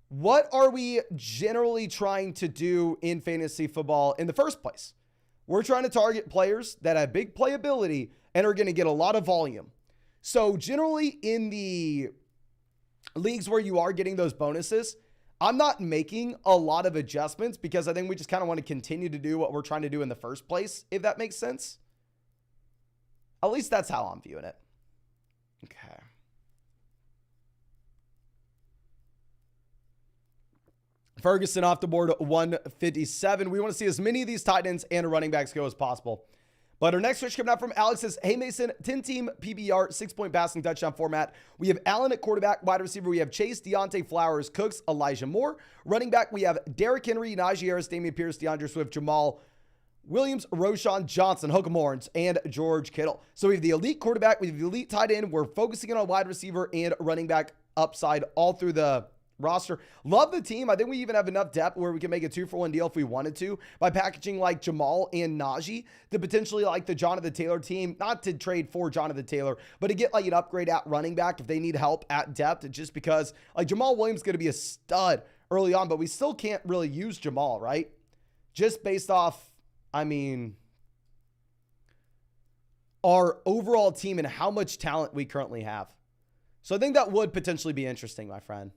What are we generally trying to do in fantasy football in the first place? We're trying to target players that have big playability and are going to get a lot of volume. So generally in the leagues where you are getting those bonuses, I'm not making a lot of adjustments because I think we just kind of want to continue to do what we're trying to do in the first place, if that makes sense. At least that's how I'm viewing it. Okay. Ferguson off the board at 157. We want to see as many of these tight ends and running backs go as possible. But our next switch coming out from Alex says, hey, Mason, 10-team PBR, 6-point passing touchdown format. We have Allen at quarterback. Wide receiver, we have Chase, Deontay Flowers, Cooks, Elijah Moore. Running back, we have Derrick Henry, Najee Harris, Dameon Pierce, DeAndre Swift, Jamal Williams, Roshan Johnson, Hook'em Horns, and George Kittle. So we have the elite quarterback. We have the elite tight end. We're focusing on wide receiver and running back upside all through the roster. Love the team. I think we even have enough depth where we can make a 2-for-1 deal if we wanted to by packaging like Jamal and Najee to potentially like the Jonathan Taylor team, not to trade for Jonathan Taylor, but to get like an upgrade at running back if they need help at depth, just because like Jamal Williams is going to be a stud early on, but we still can't really use Jamal, right? Just based off, I mean, our overall team and how much talent we currently have. So I think that would potentially be interesting, my friend.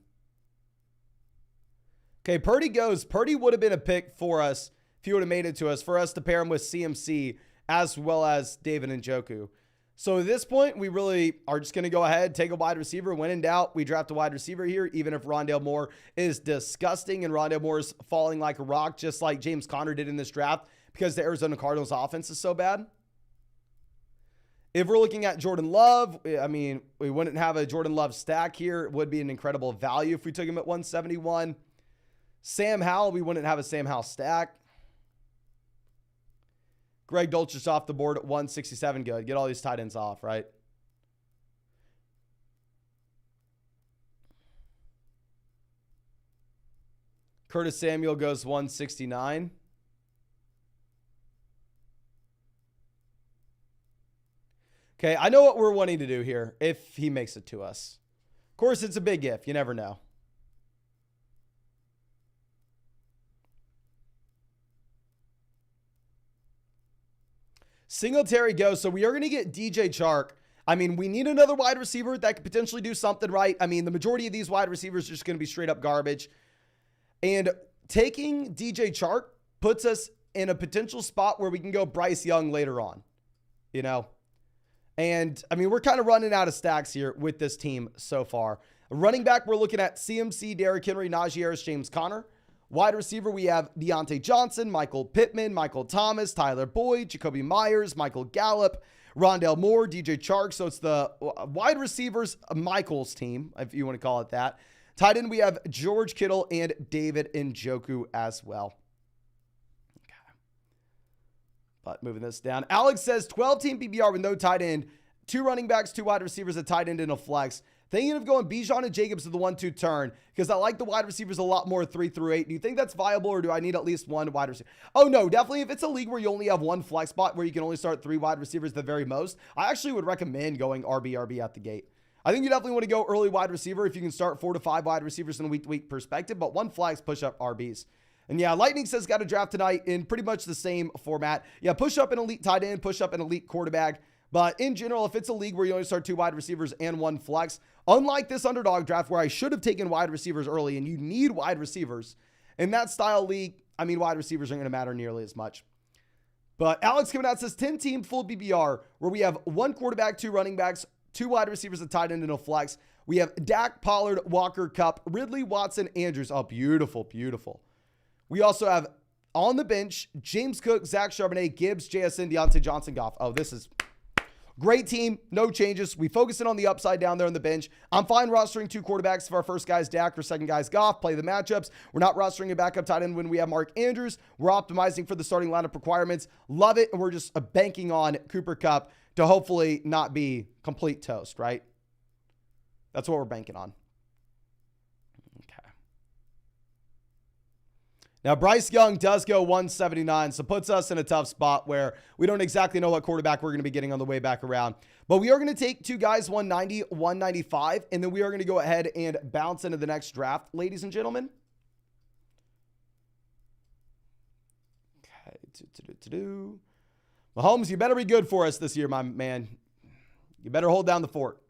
Okay, Purdy goes. Purdy would have been a pick for us if he would have made it to us, for us to pair him with CMC as well as David Njoku. So at this point, we really are just going to go ahead, take a wide receiver. When in doubt, we draft a wide receiver here, even if Rondale Moore is disgusting and Rondale Moore is falling like a rock, just like James Conner did in this draft because the Arizona Cardinals offense is so bad. If we're looking at Jordan Love, I mean, we wouldn't have a Jordan Love stack here. It would be an incredible value if we took him at 171. Sam Howell, we wouldn't have a Sam Howell stack. Greg Dulcich off the board at 167. Good. Get all these tight ends off, right? Curtis Samuel goes 169. Okay, I know what we're wanting to do here if he makes it to us. Of course, it's a big if. You never know. Singletary goes. So we are going to get DJ Chark. I mean, we need another wide receiver that could potentially do something right. I mean, the majority of these wide receivers are just going to be straight up garbage. And taking DJ Chark puts us in a potential spot where we can go Bryce Young later on, you know? And I mean, we're kind of running out of stacks here with this team so far. Running back, we're looking at CMC, Derrick Henry, Najee Harris, James Conner. Wide receiver, we have Deontay Johnson, Michael Pittman, Michael Thomas, Tyler Boyd, Jacoby Myers, Michael Gallup, Rondale Moore, DJ Chark. So it's the wide receivers, Michael's team, if you want to call it that. Tight end, we have George Kittle and David Njoku as well. Okay. But moving this down. Alex says 12-team PPR with no tight end, 2 running backs, 2 wide receivers, a tight end, and a flex. Thinking of going Bijan and Jacobs to the 1-2 turn because I like the wide receivers a lot more 3 through 8. Do you think that's viable, or do I need at least 1 wide receiver? Oh, no, definitely. If it's a league where you only have 1 flex spot where you can only start 3 wide receivers at the very most, I actually would recommend going RB at the gate. I think you definitely want to go early wide receiver if you can start 4 to 5 wide receivers in a week-to-week perspective, but 1 flex push up RBs. And yeah, Lightning says got a draft tonight in pretty much the same format. Yeah, push up an elite tight end, push up an elite quarterback. But in general, if it's a league where you only start 2 wide receivers and 1 flex, unlike this underdog draft where I should have taken wide receivers early and you need wide receivers, in that style league, I mean, wide receivers aren't going to matter nearly as much. But Alex coming out says 10-team full PPR where we have 1 quarterback, 2 running backs, 2 wide receivers, a tight end, and a flex. We have Dak, Pollard, Walker, Kupp, Ridley, Watson, Andrews. Oh, beautiful, beautiful. We also have on the bench, James Cook, Zach Charbonnet, Gibbs, JSN, Deontay Johnson, Goff. Oh, this is great team, no changes. We focus in on the upside down there on the bench. I'm fine rostering 2 quarterbacks if our first guy's Dak or second guy's Goff. Play the matchups. We're not rostering a backup tight end when we have Mark Andrews. We're optimizing for the starting lineup requirements. Love it, and we're just banking on Cooper Kupp to hopefully not be complete toast, right? That's what we're banking on. Okay. Now, Bryce Young does go 179, so puts us in a tough spot where we don't exactly know what quarterback we're going to be getting on the way back around. But we are going to take 2 guys, 190, 195, and then we are going to go ahead and bounce into the next draft, ladies and gentlemen. Okay. Mahomes, you better be good for us this year, my man. You better hold down the fort.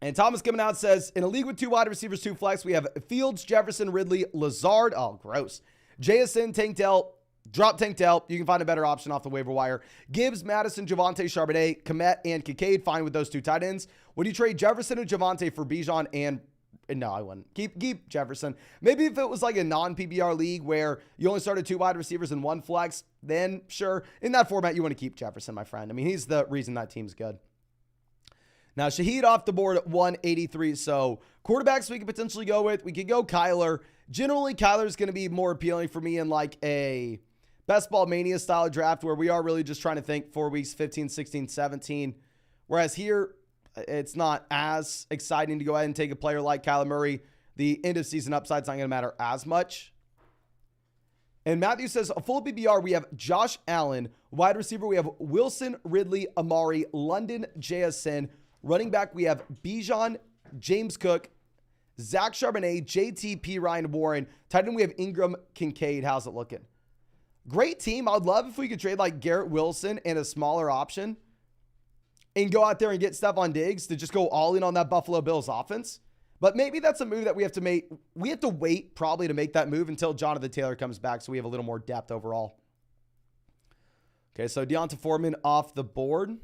And Thomas coming out says, in a league with 2 wide receivers, 2 flex, we have Fields, Jefferson, Ridley, Lazard. Oh, gross. JSN, Tank Dell, drop Tank Dell. You can find a better option off the waiver wire. Gibbs, Madison, Javonte, Charbonnet, Komet, and Kincaid. Fine with those 2 tight ends. Would you trade Jefferson and Javonte for Bijan and... No, I wouldn't. Keep Jefferson. Maybe if it was like a non-PPR league where you only started 2 wide receivers and 1 flex, then sure. In that format, you want to keep Jefferson, my friend. I mean, he's the reason that team's good. Now, Shaheed off the board at 183. So quarterbacks we could potentially go with. We could go Kyler. Generally, Kyler's going to be more appealing for me in like a best ball mania style draft where we are really just trying to think 4 weeks, 15, 16, 17. Whereas here, it's not as exciting to go ahead and take a player like Kyler Murray. The end of season upside's not going to matter as much. And Matthew says, a full PPR, we have Josh Allen. Wide receiver, we have Wilson, Ridley, Amari, London, JSN. Running back, we have Bijan, James Cook, Zach Charbonnet, JTP, Ryan Warren. Tight end, we have Ingram, Kincaid. How's it looking? Great team. I would love if we could trade like Garrett Wilson and a smaller option and go out there and get Stephon Diggs to just go all in on that Buffalo Bills offense. But maybe that's a move that we have to make. We have to wait probably to make that move until Jonathan Taylor comes back so we have a little more depth overall. Okay, so Deonta Foreman off the board.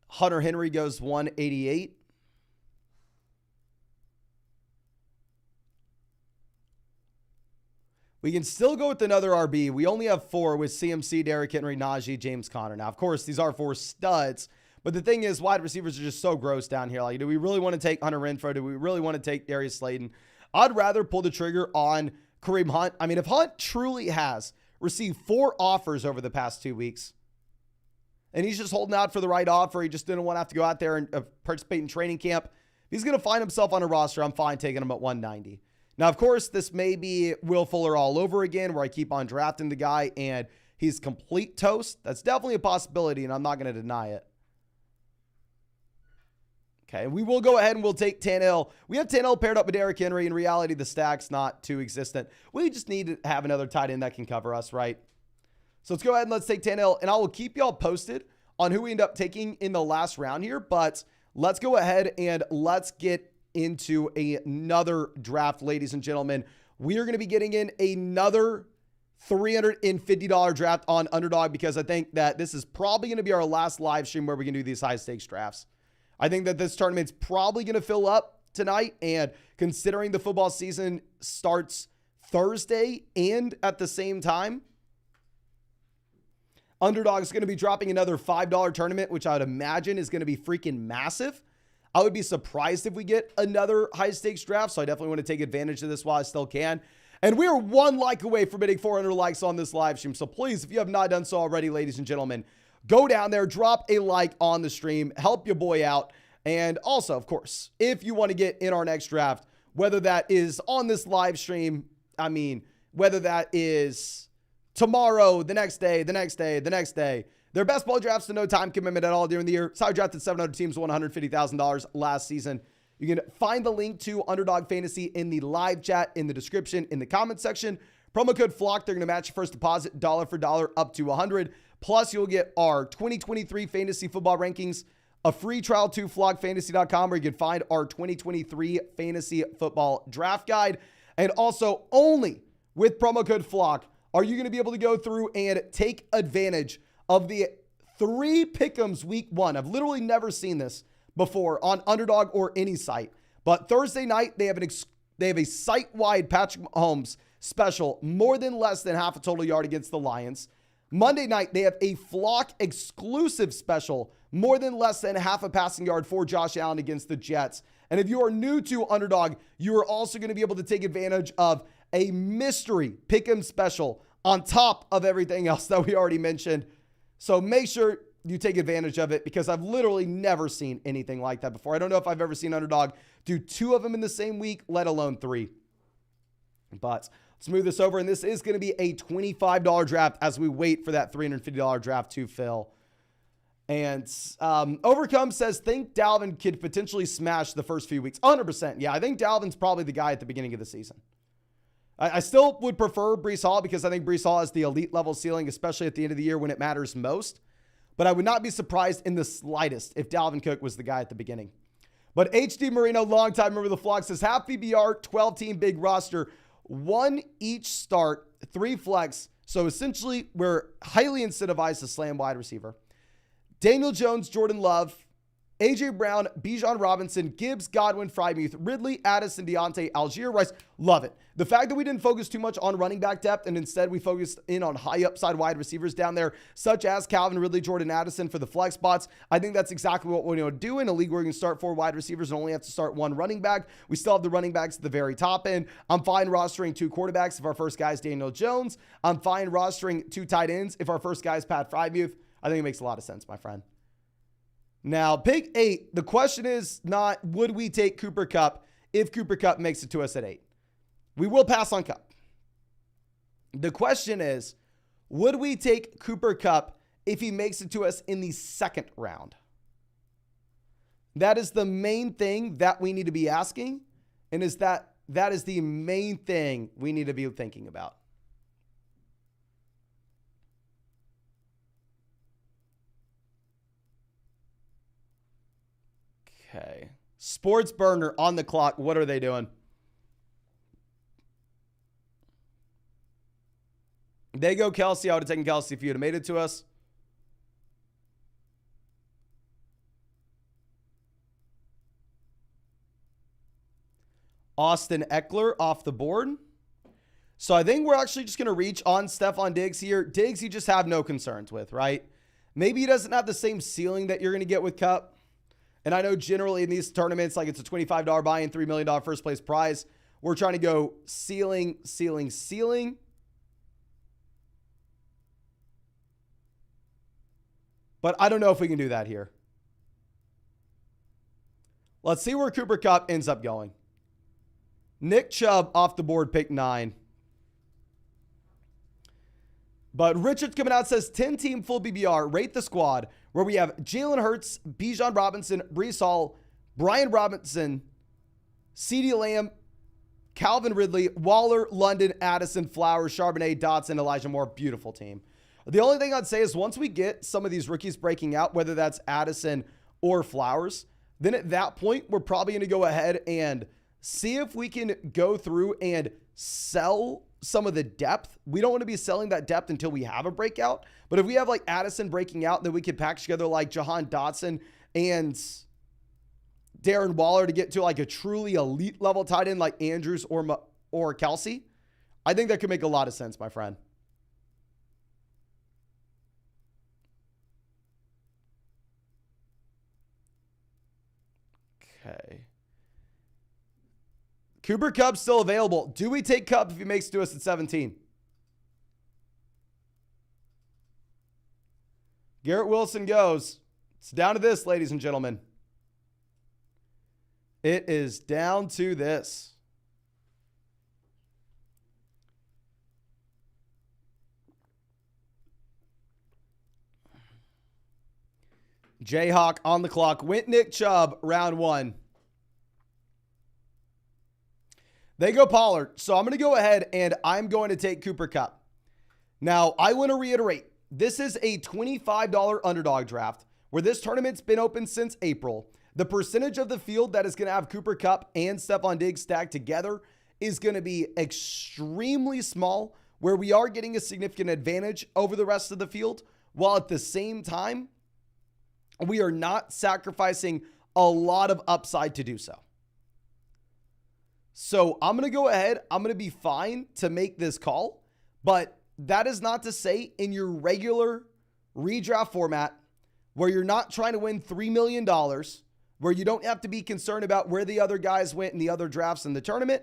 Hunter Henry goes 188. We can still go with another RB. We only have 4 with CMC, Derrick Henry, Najee, James Conner. Now, of course, these are 4 studs. But the thing is, wide receivers are just so gross down here. Like, do we really want to take Hunter Renfrow? Do we really want to take Darius Slayton? I'd rather pull the trigger on Kareem Hunt. I mean, if Hunt truly has received 4 offers over the past 2 weeks, and he's just holding out for the right offer, he just didn't want to have to go out there and participate in training camp, if he's going to find himself on a roster, I'm fine taking him at 190. Now, of course, this may be Will Fuller all over again, where I keep on drafting the guy and he's complete toast. That's definitely a possibility, and I'm not going to deny it. Okay, we will go ahead and we'll take Tannehill. We have Tannehill paired up with Derrick Henry. In reality, the stack's not too existent. We just need to have another tight end that can cover us, right? So let's go ahead and let's take Tannehill, and I will keep y'all posted on who we end up taking in the last round here, but let's go ahead and let's get into another draft, ladies and gentlemen. We are going to be getting in another $350 draft on Underdog because I think that this is probably going to be our last live stream where we can do these high stakes drafts. I think that this tournament's probably going to fill up tonight, and considering the football season starts Thursday and at the same time, Underdog is going to be dropping another $5 tournament, which I would imagine is going to be freaking massive. I would be surprised if we get another high stakes draft, so I definitely want to take advantage of this while I still can. And we are one like away from hitting 400 likes on this live stream. So please, if you have not done so already, ladies and gentlemen, go down there, drop a like on the stream, help your boy out. And also, of course, if you want to get in our next draft, whether that is on this live stream, whether that is tomorrow, the next day, they're best ball drafts to no time commitment at all during the year. So I drafted 700 teams, won $150,000 last season. You can find the link to Underdog Fantasy in the live chat, in the description, in the comment section. Promo code FLOCK. They're going to match your first deposit dollar for dollar up to $100. Plus, you'll get our 2023 fantasy football rankings, a free trial to flockfantasy.com where you can find our 2023 fantasy football draft guide. And also, only with promo code FLOCK are you going to be able to go through and take advantage of the 3 pick'ems week 1. I've literally never seen this before on Underdog or any site. But Thursday night, they have a site-wide Patrick Mahomes special, more than less than half a total yard against the Lions. Monday night, they have a Flock exclusive special, more than less than half a passing yard for Josh Allen against the Jets. And if you are new to Underdog, you are also going to be able to take advantage of a mystery pick'em special on top of everything else that we already mentioned. So make sure you take advantage of it because I've literally never seen anything like that before. I don't know if I've ever seen Underdog do 2 of them in the same week, let alone 3. But let's move this over, and this is going to be a $25 draft as we wait for that $350 draft to fill. And Overcome says, think Dalvin could potentially smash the first few weeks. 100%. Yeah, I think Dalvin's probably the guy at the beginning of the season. I still would prefer Breece Hall because I think Breece Hall has the elite level ceiling, especially at the end of the year when it matters most. But I would not be surprised in the slightest if Dalvin Cook was the guy at the beginning. But HD Marino, longtime member of the flock, says, half PBR, 12-team big roster, 1 each start, 3 flex. So essentially, we're highly incentivized to slam wide receiver. Daniel Jones, Jordan Love, A.J. Brown, Bijan Robinson, Gibbs, Godwin, Freiermuth, Ridley, Addison, Deontay, Algier, Rice. Love it. The fact that we didn't focus too much on running back depth and instead we focused in on high upside wide receivers down there, such as Calvin Ridley, Jordan Addison for the flex spots. I think that's exactly what we want to do in a league where you can start 4 wide receivers and only have to start 1 running back. We still have the running backs at the very top end. I'm fine rostering 2 quarterbacks if our first guy is Daniel Jones. I'm fine rostering 2 tight ends if our first guy is Pat Freiermuth. I think it makes a lot of sense, my friend. Now, pick 8. The question is not, would we take Cooper Kupp if Cooper Kupp makes it to us at 8? We will pass on Kupp. The question is, would we take Cooper Kupp if he makes it to us in the 2nd round? That is the main thing that we need to be asking, and that is the main thing we need to be thinking about. Okay. Sports Burner on the clock. What are they doing? They go Kelsey. I would have taken Kelsey if you would have made it to us. Austin Eckler off the board. So I think we're actually just going to reach on Stephon Diggs here. Diggs, you just have no concerns with, right? Maybe he doesn't have the same ceiling that you're going to get with Kupp. And I know generally in these tournaments, like it's a $25 buy-in, $3 million first place prize. We're trying to go ceiling, ceiling, ceiling. But I don't know if we can do that here. Let's see where Cooper Kupp ends up going. Nick Chubb off the board, pick 9. But Richard's coming out, says 10-team full BBR, rate the squad, where we have Jalen Hurts, Bijan Robinson, Breece Hall, Brian Robinson, CeeDee Lamb, Calvin Ridley, Waller, London, Addison, Flowers, Charbonnet, Dotson, Elijah Moore. Beautiful team. The only thing I'd say is once we get some of these rookies breaking out, whether that's Addison or Flowers, then at that point, we're probably going to go ahead and see if we can go through and sell some of the depth. We don't want to be selling that depth until we have a breakout. But if we have like Addison breaking out, then we could package together like Jahan Dotson and Darren Waller to get to like a truly elite level tight end like Andrews or Kelsey. I think that could make a lot of sense, my friend. Okay. Cooper Kupp still available. Do we take Kupp if he makes it to us at 17? Garrett Wilson goes. It's down to this, ladies and gentlemen. It is down to this. Jayhawk on the clock. Went Nick Chubb, round 1. They go Pollard. So I'm going to go ahead and I'm going to take Cooper Kupp. Now, I want to reiterate, this is a $25 underdog draft where this tournament's been open since April. The percentage of the field that is going to have Cooper Kupp and Stephon Diggs stacked together is going to be extremely small, where we are getting a significant advantage over the rest of the field, while at the same time, we are not sacrificing a lot of upside to do so. So I'm going to go ahead. I'm going to be fine to make this call, but that is not to say in your regular redraft format where you're not trying to win $3 million, where you don't have to be concerned about where the other guys went in the other drafts in the tournament.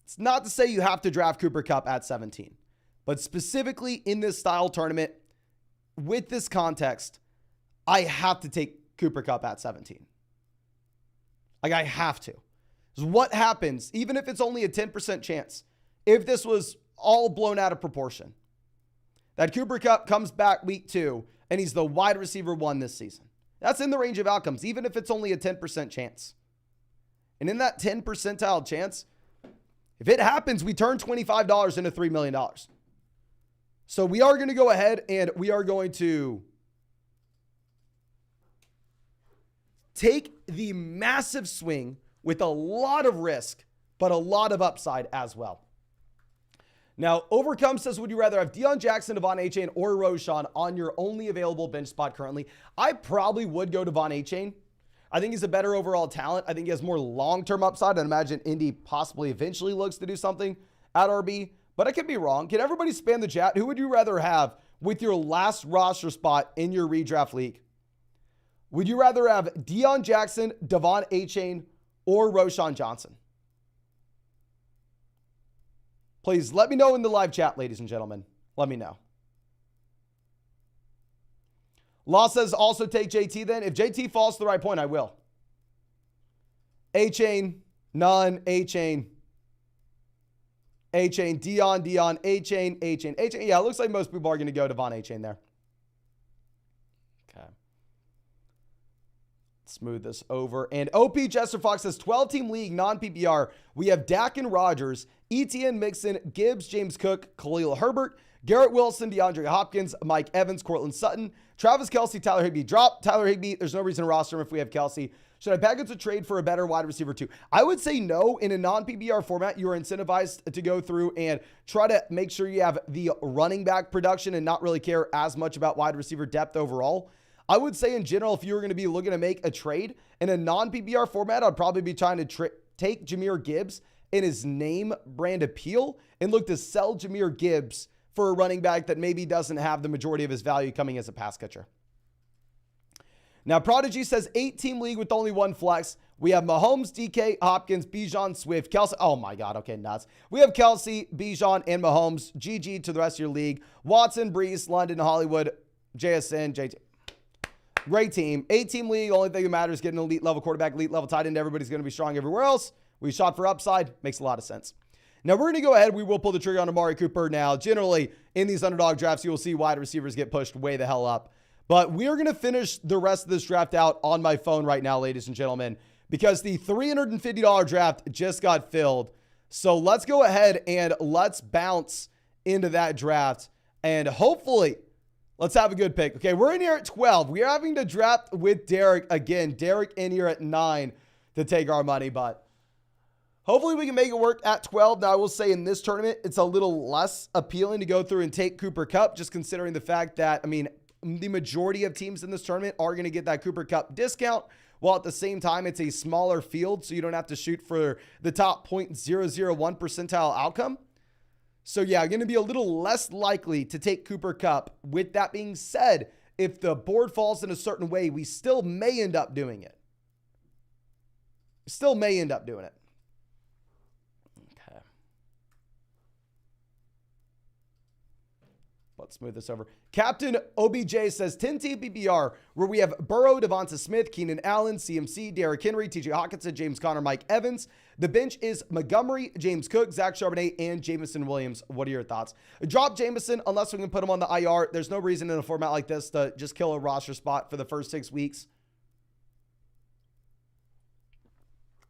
It's not to say you have to draft Cooper Kupp at 17, but specifically in this style tournament with this context, I have to take Cooper Kupp at 17. Like, I have to. So what happens, even if it's only a 10% chance, if this was all blown out of proportion, that Cooper Kupp comes back week 2 and he's the wide receiver 1 this season? That's in the range of outcomes, even if it's only a 10% chance. And in that 10 percentile chance, if it happens, we turn $25 into $3 million. So we are going to go ahead and we are going to take the massive swing with a lot of risk, but a lot of upside as well. Now, Overcome says, would you rather have Deion Jackson, Devon Achane, or Roschon on your only available bench spot currently? I probably would go Devon Achane. I think he's a better overall talent. I think he has more long-term upside. I imagine Indy possibly eventually looks to do something at RB, but I could be wrong. Can everybody spam the chat? Who would you rather have with your last roster spot in your redraft league? Would you rather have Deion Jackson, Devon Achane, or Roschon Johnson? Please let me know in the live chat, ladies and gentlemen. Let me know. Law says also take JT then. If JT falls to the right point, I will. A-Chain, none, A-Chain. A-Chain, Deion, A-Chain, A-Chain, A-Chain. Yeah, it looks like most people are going to go Devon Achane there. Okay. Smooth this over. And OP Jester Fox says 12-team league, non-PPR. We have Dak and Rodgers, Etienne, Mixon, Gibbs, James Cook, Khalil Herbert, Garrett Wilson, DeAndre Hopkins, Mike Evans, Cortland Sutton, Travis Kelce, Tyler Higbee. Drop Tyler Higbee. There's no reason to roster him if we have Kelce. Should I package a trade for a better wide receiver too? I would say no. In a non-PPR format, you are incentivized to go through and try to make sure you have the running back production and not really care as much about wide receiver depth overall. I would say in general, if you were going to be looking to make a trade in a non-PPR format, I'd probably be trying to take Jahmyr Gibbs in his name brand appeal and look to sell Jahmyr Gibbs for a running back that maybe doesn't have the majority of his value coming as a pass catcher. Now, Prodigy says 8-team league with only one flex. We have Mahomes, DK, Hopkins, Bijan, Swift, Kelce. Oh my God. Okay, nuts. We have Kelce, Bijan, and Mahomes. GG to the rest of your league. Watson, Brees, London, Hollywood, JSN, JJ. Great team. 8-team league. Only thing that matters is getting an elite level quarterback, elite level tight end. Everybody's going to be strong everywhere else. We shot for upside. Makes a lot of sense. Now, we're going to go ahead. We will pull the trigger on Amari Cooper. Now, generally, in these underdog drafts, you will see wide receivers get pushed way the hell up. But we are going to finish the rest of this draft out on my phone right now, ladies and gentlemen, because the $350 draft just got filled. So let's go ahead and let's bounce into that draft. And hopefully, Let's have a good pick. Okay, we're in here at 12. We are having to draft with Derek again. Derek in here at 9 to take our money, but hopefully we can make it work at 12. Now, I will say in this tournament, it's a little less appealing to go through and take Cooper Kupp, just considering the fact that, I mean, the majority of teams in this tournament are going to get that Cooper Kupp discount, while at the same time, it's a smaller field, so you don't have to shoot for the top 0.001 percentile outcome. So yeah, going to be a little less likely to take Cooper Kupp. With that being said, if the board falls in a certain way, we still may end up doing it. Still may end up doing it. Okay. Let's smooth this over. Captain OBJ says 10-team PPR, where we have Burrow, Devonta Smith, Keenan Allen, CMC, Derrick Henry, TJ Hawkinson, James Conner, Mike Evans. The bench is Montgomery, James Cook, Zach Charbonnet, and Jameson Williams. What are your thoughts? Drop Jameson unless we can put him on the IR. There's no reason in a format like this to just kill a roster spot for the first 6 weeks.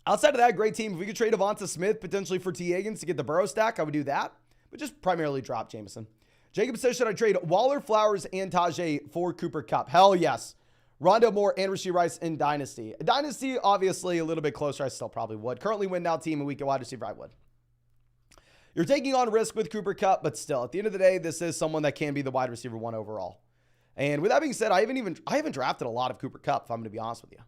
Outside of that, great team. If we could trade Devonta Smith potentially for T. Higgins to get the Burrow stack, I would do that. But just primarily drop Jameson. Jacob says, should I trade Waller, Flowers, and Tajay for Cooper Kupp? Hell yes. Rondo Moore and Rashee Rice in Dynasty. Dynasty, obviously, a little bit closer. I still probably would. Currently win now team, a week at wide receiver, I would. You're taking on risk with Cooper Kupp, but still, at the end of the day, this is someone that can be the wide receiver 1 overall. And with that being said, I haven't drafted a lot of Cooper Kupp, if I'm going to be honest with you.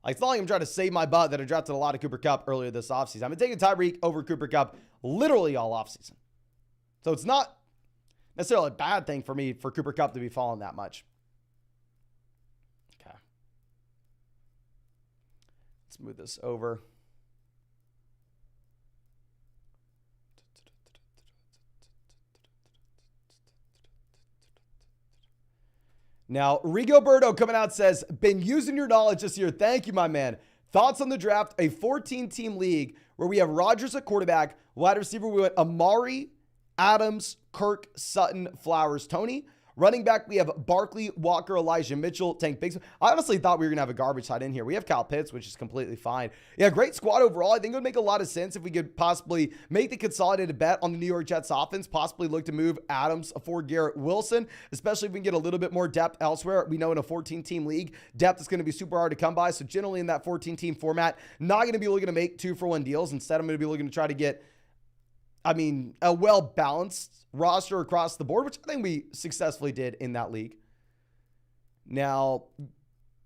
Like, it's not like I'm trying to save my butt that I drafted a lot of Cooper Kupp earlier this offseason. I've been taking Tyreek over Cooper Kupp literally all offseason. So it's not necessarily a bad thing for me for Cooper Kupp to be falling that much. Okay. Let's move this over. Now, Rigoberto coming out says, been using your knowledge this year. Thank you, my man. Thoughts on the draft? A 14-team league where we have Rodgers at quarterback, wide receiver, we went Amari, Adams, Kirk, Sutton, Flowers, Tony. Running back, we have Barkley, Walker, Elijah Mitchell, Tank Biggs. I honestly thought we were going to have a garbage side in here. We have Kyle Pitts, which is completely fine. Yeah, great squad overall. I think it would make a lot of sense if we could possibly make the consolidated bet on the New York Jets offense, possibly look to move Adams for Garrett Wilson, especially if we can get a little bit more depth elsewhere. We know in a 14-team league, depth is going to be super hard to come by. So generally in that 14-team format, not going to be looking to make 2-for-1 deals. Instead, I'm going to be looking to try to get, a well-balanced roster across the board, which I think we successfully did in that league. Now,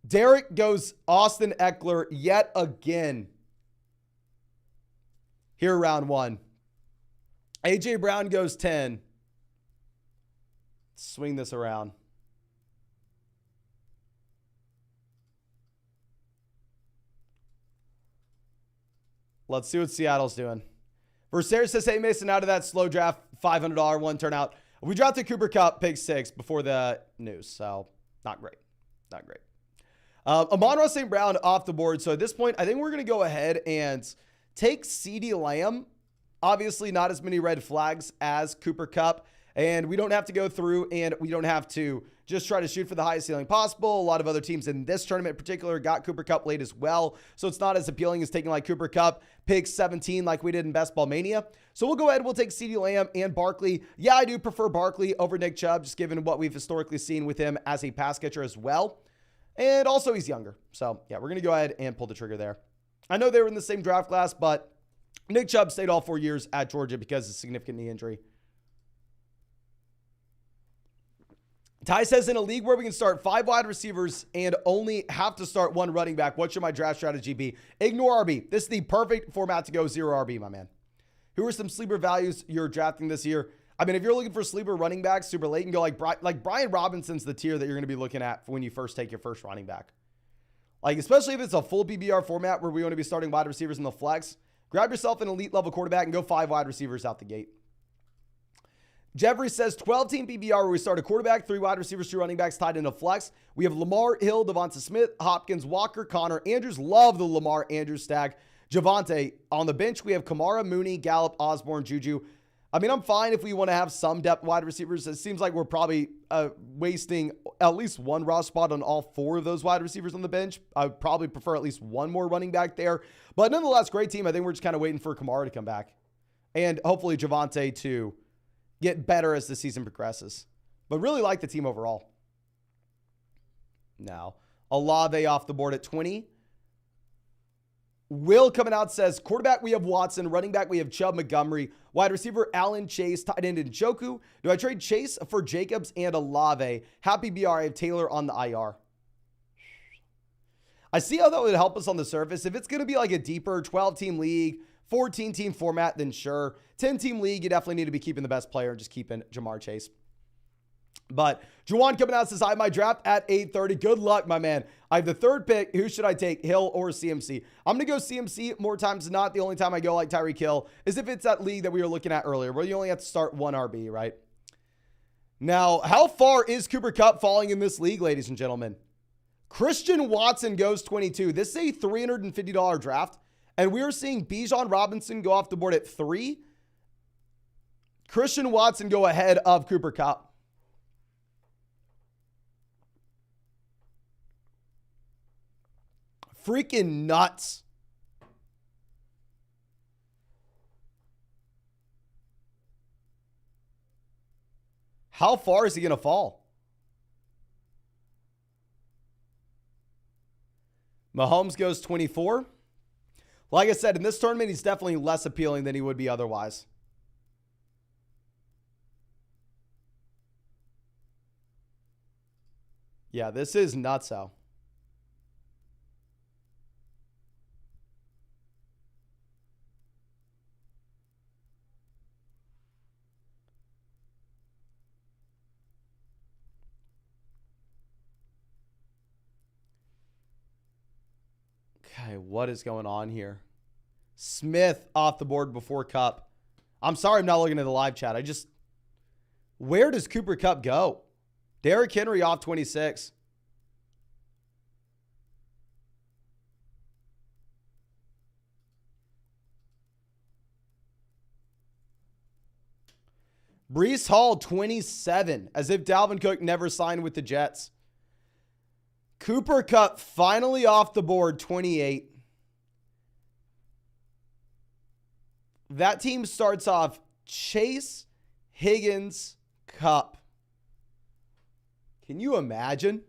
Derek goes Austin Eckler yet again here round 1. AJ Brown goes 10. Swing this around. Let's see what Seattle's doing. Versailles says, hey, Mason, out of that slow draft, $500 one turnout. We drafted Cooper Kupp, pick 6 before the news, so not great. Not great. Amon-Ra St. Brown off the board. So at this point, I think we're going to go ahead and take CeeDee Lamb. Obviously, not as many red flags as Cooper Kupp. And we don't have to go through and we don't have to just try to shoot for the highest ceiling possible. A lot of other teams in this tournament in particular got Cooper Kupp late as well. So it's not as appealing as taking like Cooper Kupp, pick 17 like we did in Best Ball Mania. So we'll go ahead and we'll take CeeDee Lamb and Barkley. Yeah, I do prefer Barkley over Nick Chubb, just given what we've historically seen with him as a pass catcher as well. And also he's younger. So yeah, we're going to go ahead and pull the trigger there. I know they were in the same draft class, but Nick Chubb stayed all 4 years at Georgia because of significant knee injury. Ty says, in a league where we can start 5 wide receivers and only have to start 1 running back, what should my draft strategy be? Ignore RB. This is the perfect format to go 0 RB, my man. Who are some sleeper values you're drafting this year? I mean, if you're looking for sleeper running backs super late, and go like Brian Robinson's the tier that you're going to be looking at for when you first take your first running back. Like, especially if it's a full PBR format where we want to be starting wide receivers in the flex, grab yourself an elite level quarterback and go 5 wide receivers out the gate. Jeffrey says 12-team PBR where we start a quarterback, 3 wide receivers, 2 running backs tied into flex. We have Lamar, Hill, Devonta Smith, Hopkins, Walker, Connor, Andrews. Love the Lamar Andrews stack. Javonte. On the bench, we have Kamara, Mooney, Gallup, Osborne, Juju. I mean, I'm fine if we want to have some depth wide receivers. It seems like we're probably wasting at least 1 raw spot on all 4 of those wide receivers on the bench. I would probably prefer at least 1 more running back there. But nonetheless, great team. I think we're just kind of waiting for Kamara to come back. And hopefully Javonte to get better as the season progresses. but really like the team overall. Now, Olave off the board at 20. Will coming out says, quarterback, we have Watson. Running back, we have Chubb, Montgomery. Wide receiver, Allen, Chase. Tight end, Njoku. Do I trade Chase for Jacobs and Olave? Happy BR, I have Taylor on the IR. I see how that would help us on the surface. If it's going to be like a deeper 12-team league, 14-team format, then sure. 10-team league, you definitely need to be keeping the best player and just keeping Jamar Chase. But Juwan coming out says, I have my draft at 8:30. Good luck, my man. I have the third pick. Who should I take, Hill or CMC? I'm going to go CMC more times than not. The only time I go like Tyreek Hill is if it's that league that we were looking at earlier, where you only have to start one RB, right? Now, how far is Cooper Kupp falling in this league, ladies and gentlemen? Christian Watson goes 22. This is a $350 draft, and we're seeing Bijan Robinson go off the board at 3. Christian Watson go ahead of Cooper Kupp. Freaking nuts. How far is he going to fall? Mahomes goes 24. Like I said, in this tournament, he's definitely less appealing than he would be otherwise. Yeah, this is nutso. Okay, what is going on here? Smith off the board before Kupp. I'm sorry I'm not looking at the live chat. Where does Cooper Kupp go? Derrick Henry off 26. Breece Hall 27, as if Dalvin Cook never signed with the Jets. Cooper Kupp finally off the board, 28. That team starts off Chase, Higgins, Kupp. Can you imagine?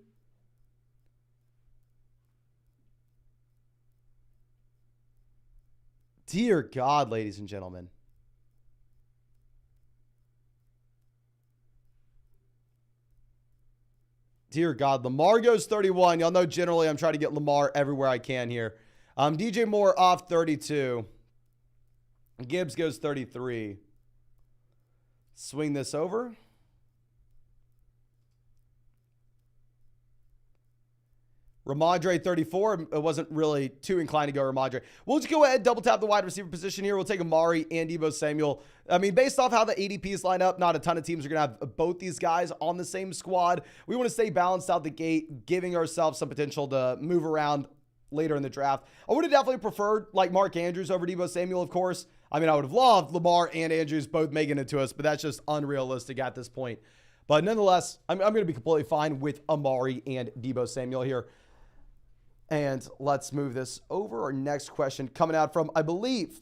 Dear God, ladies and gentlemen. Dear God, Lamar goes 31. Y'all know generally I'm trying to get Lamar everywhere I can here. DJ Moore off 32. Gibbs goes 33. Swing this over. Ramondre 34. I wasn't really too inclined to go Ramondre. We'll just go ahead, double tap the wide receiver position here. We'll take Amari and Deebo Samuel. I mean, based off how the ADPs line up, not a ton of teams are going to have both these guys on the same squad. We want to stay balanced out the gate, giving ourselves some potential to move around later in the draft. I would have definitely preferred like Mark Andrews over Deebo Samuel, of course. I mean, I would have loved Lamar and Andrews both making it to us, but that's just unrealistic at this point. But nonetheless, I'm going to be completely fine with Amari and Deebo Samuel here. And let's move this over. Our next question coming out from, I believe,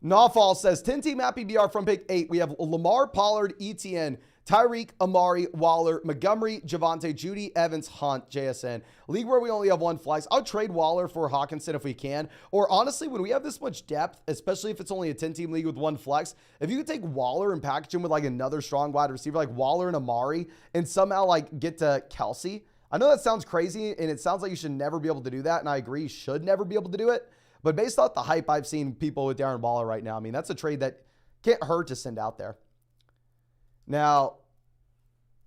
Nawfall says, 10-team happy BR from pick 8. We have Lamar, Pollard, ETN, Tyreek, Amari, Waller, Montgomery, Javonte, Judy, Evans, Hunt, JSN. League where we only have one flex. I'll trade Waller for Hawkinson if we can. Or honestly, when we have this much depth, especially if it's only a 10-team league with one flex, if you could take Waller and package him with like another strong wide receiver like Waller and Amari and somehow like get to Kelsey. I know that sounds crazy and it sounds like you should never be able to do that. And I agree, you should never be able to do it. But based off the hype I've seen people with Darren Waller right now, I mean, that's a trade that can't hurt to send out there. Now,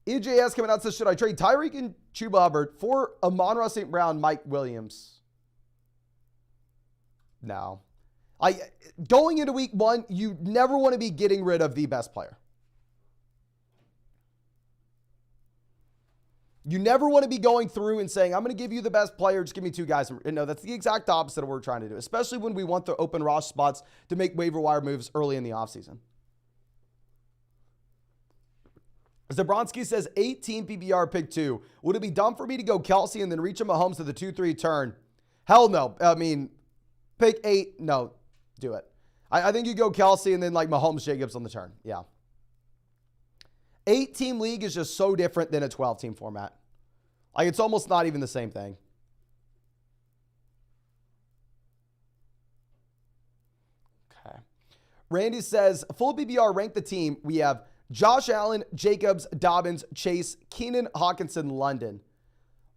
EJS coming out says, should I trade Tyreek and Chuba Hubbard for Amon-Ra St. Brown, Mike Williams? No. Going into week 1, you never want to be getting rid of the best player. You never want to be going through and saying, I'm going to give you the best player, just give me 2 guys. No, that's the exact opposite of what we're trying to do, especially when we want the open roster spots to make waiver wire moves early in the offseason. Zabronsky says, 18 PPR pick 2. Would it be dumb for me to go Kelsey and then reach him Mahomes to the 2-3 turn? Hell no. I mean, pick 8, no, do it. I think you go Kelsey and then like Mahomes Jacobs on the turn. Yeah. 8-team league is just so different than a 12-team format. Like, it's almost not even the same thing. Okay. Randy says, full BBR, rank the team. We have Josh Allen, Jacobs, Dobbins, Chase, Keenan, Hawkinson, London.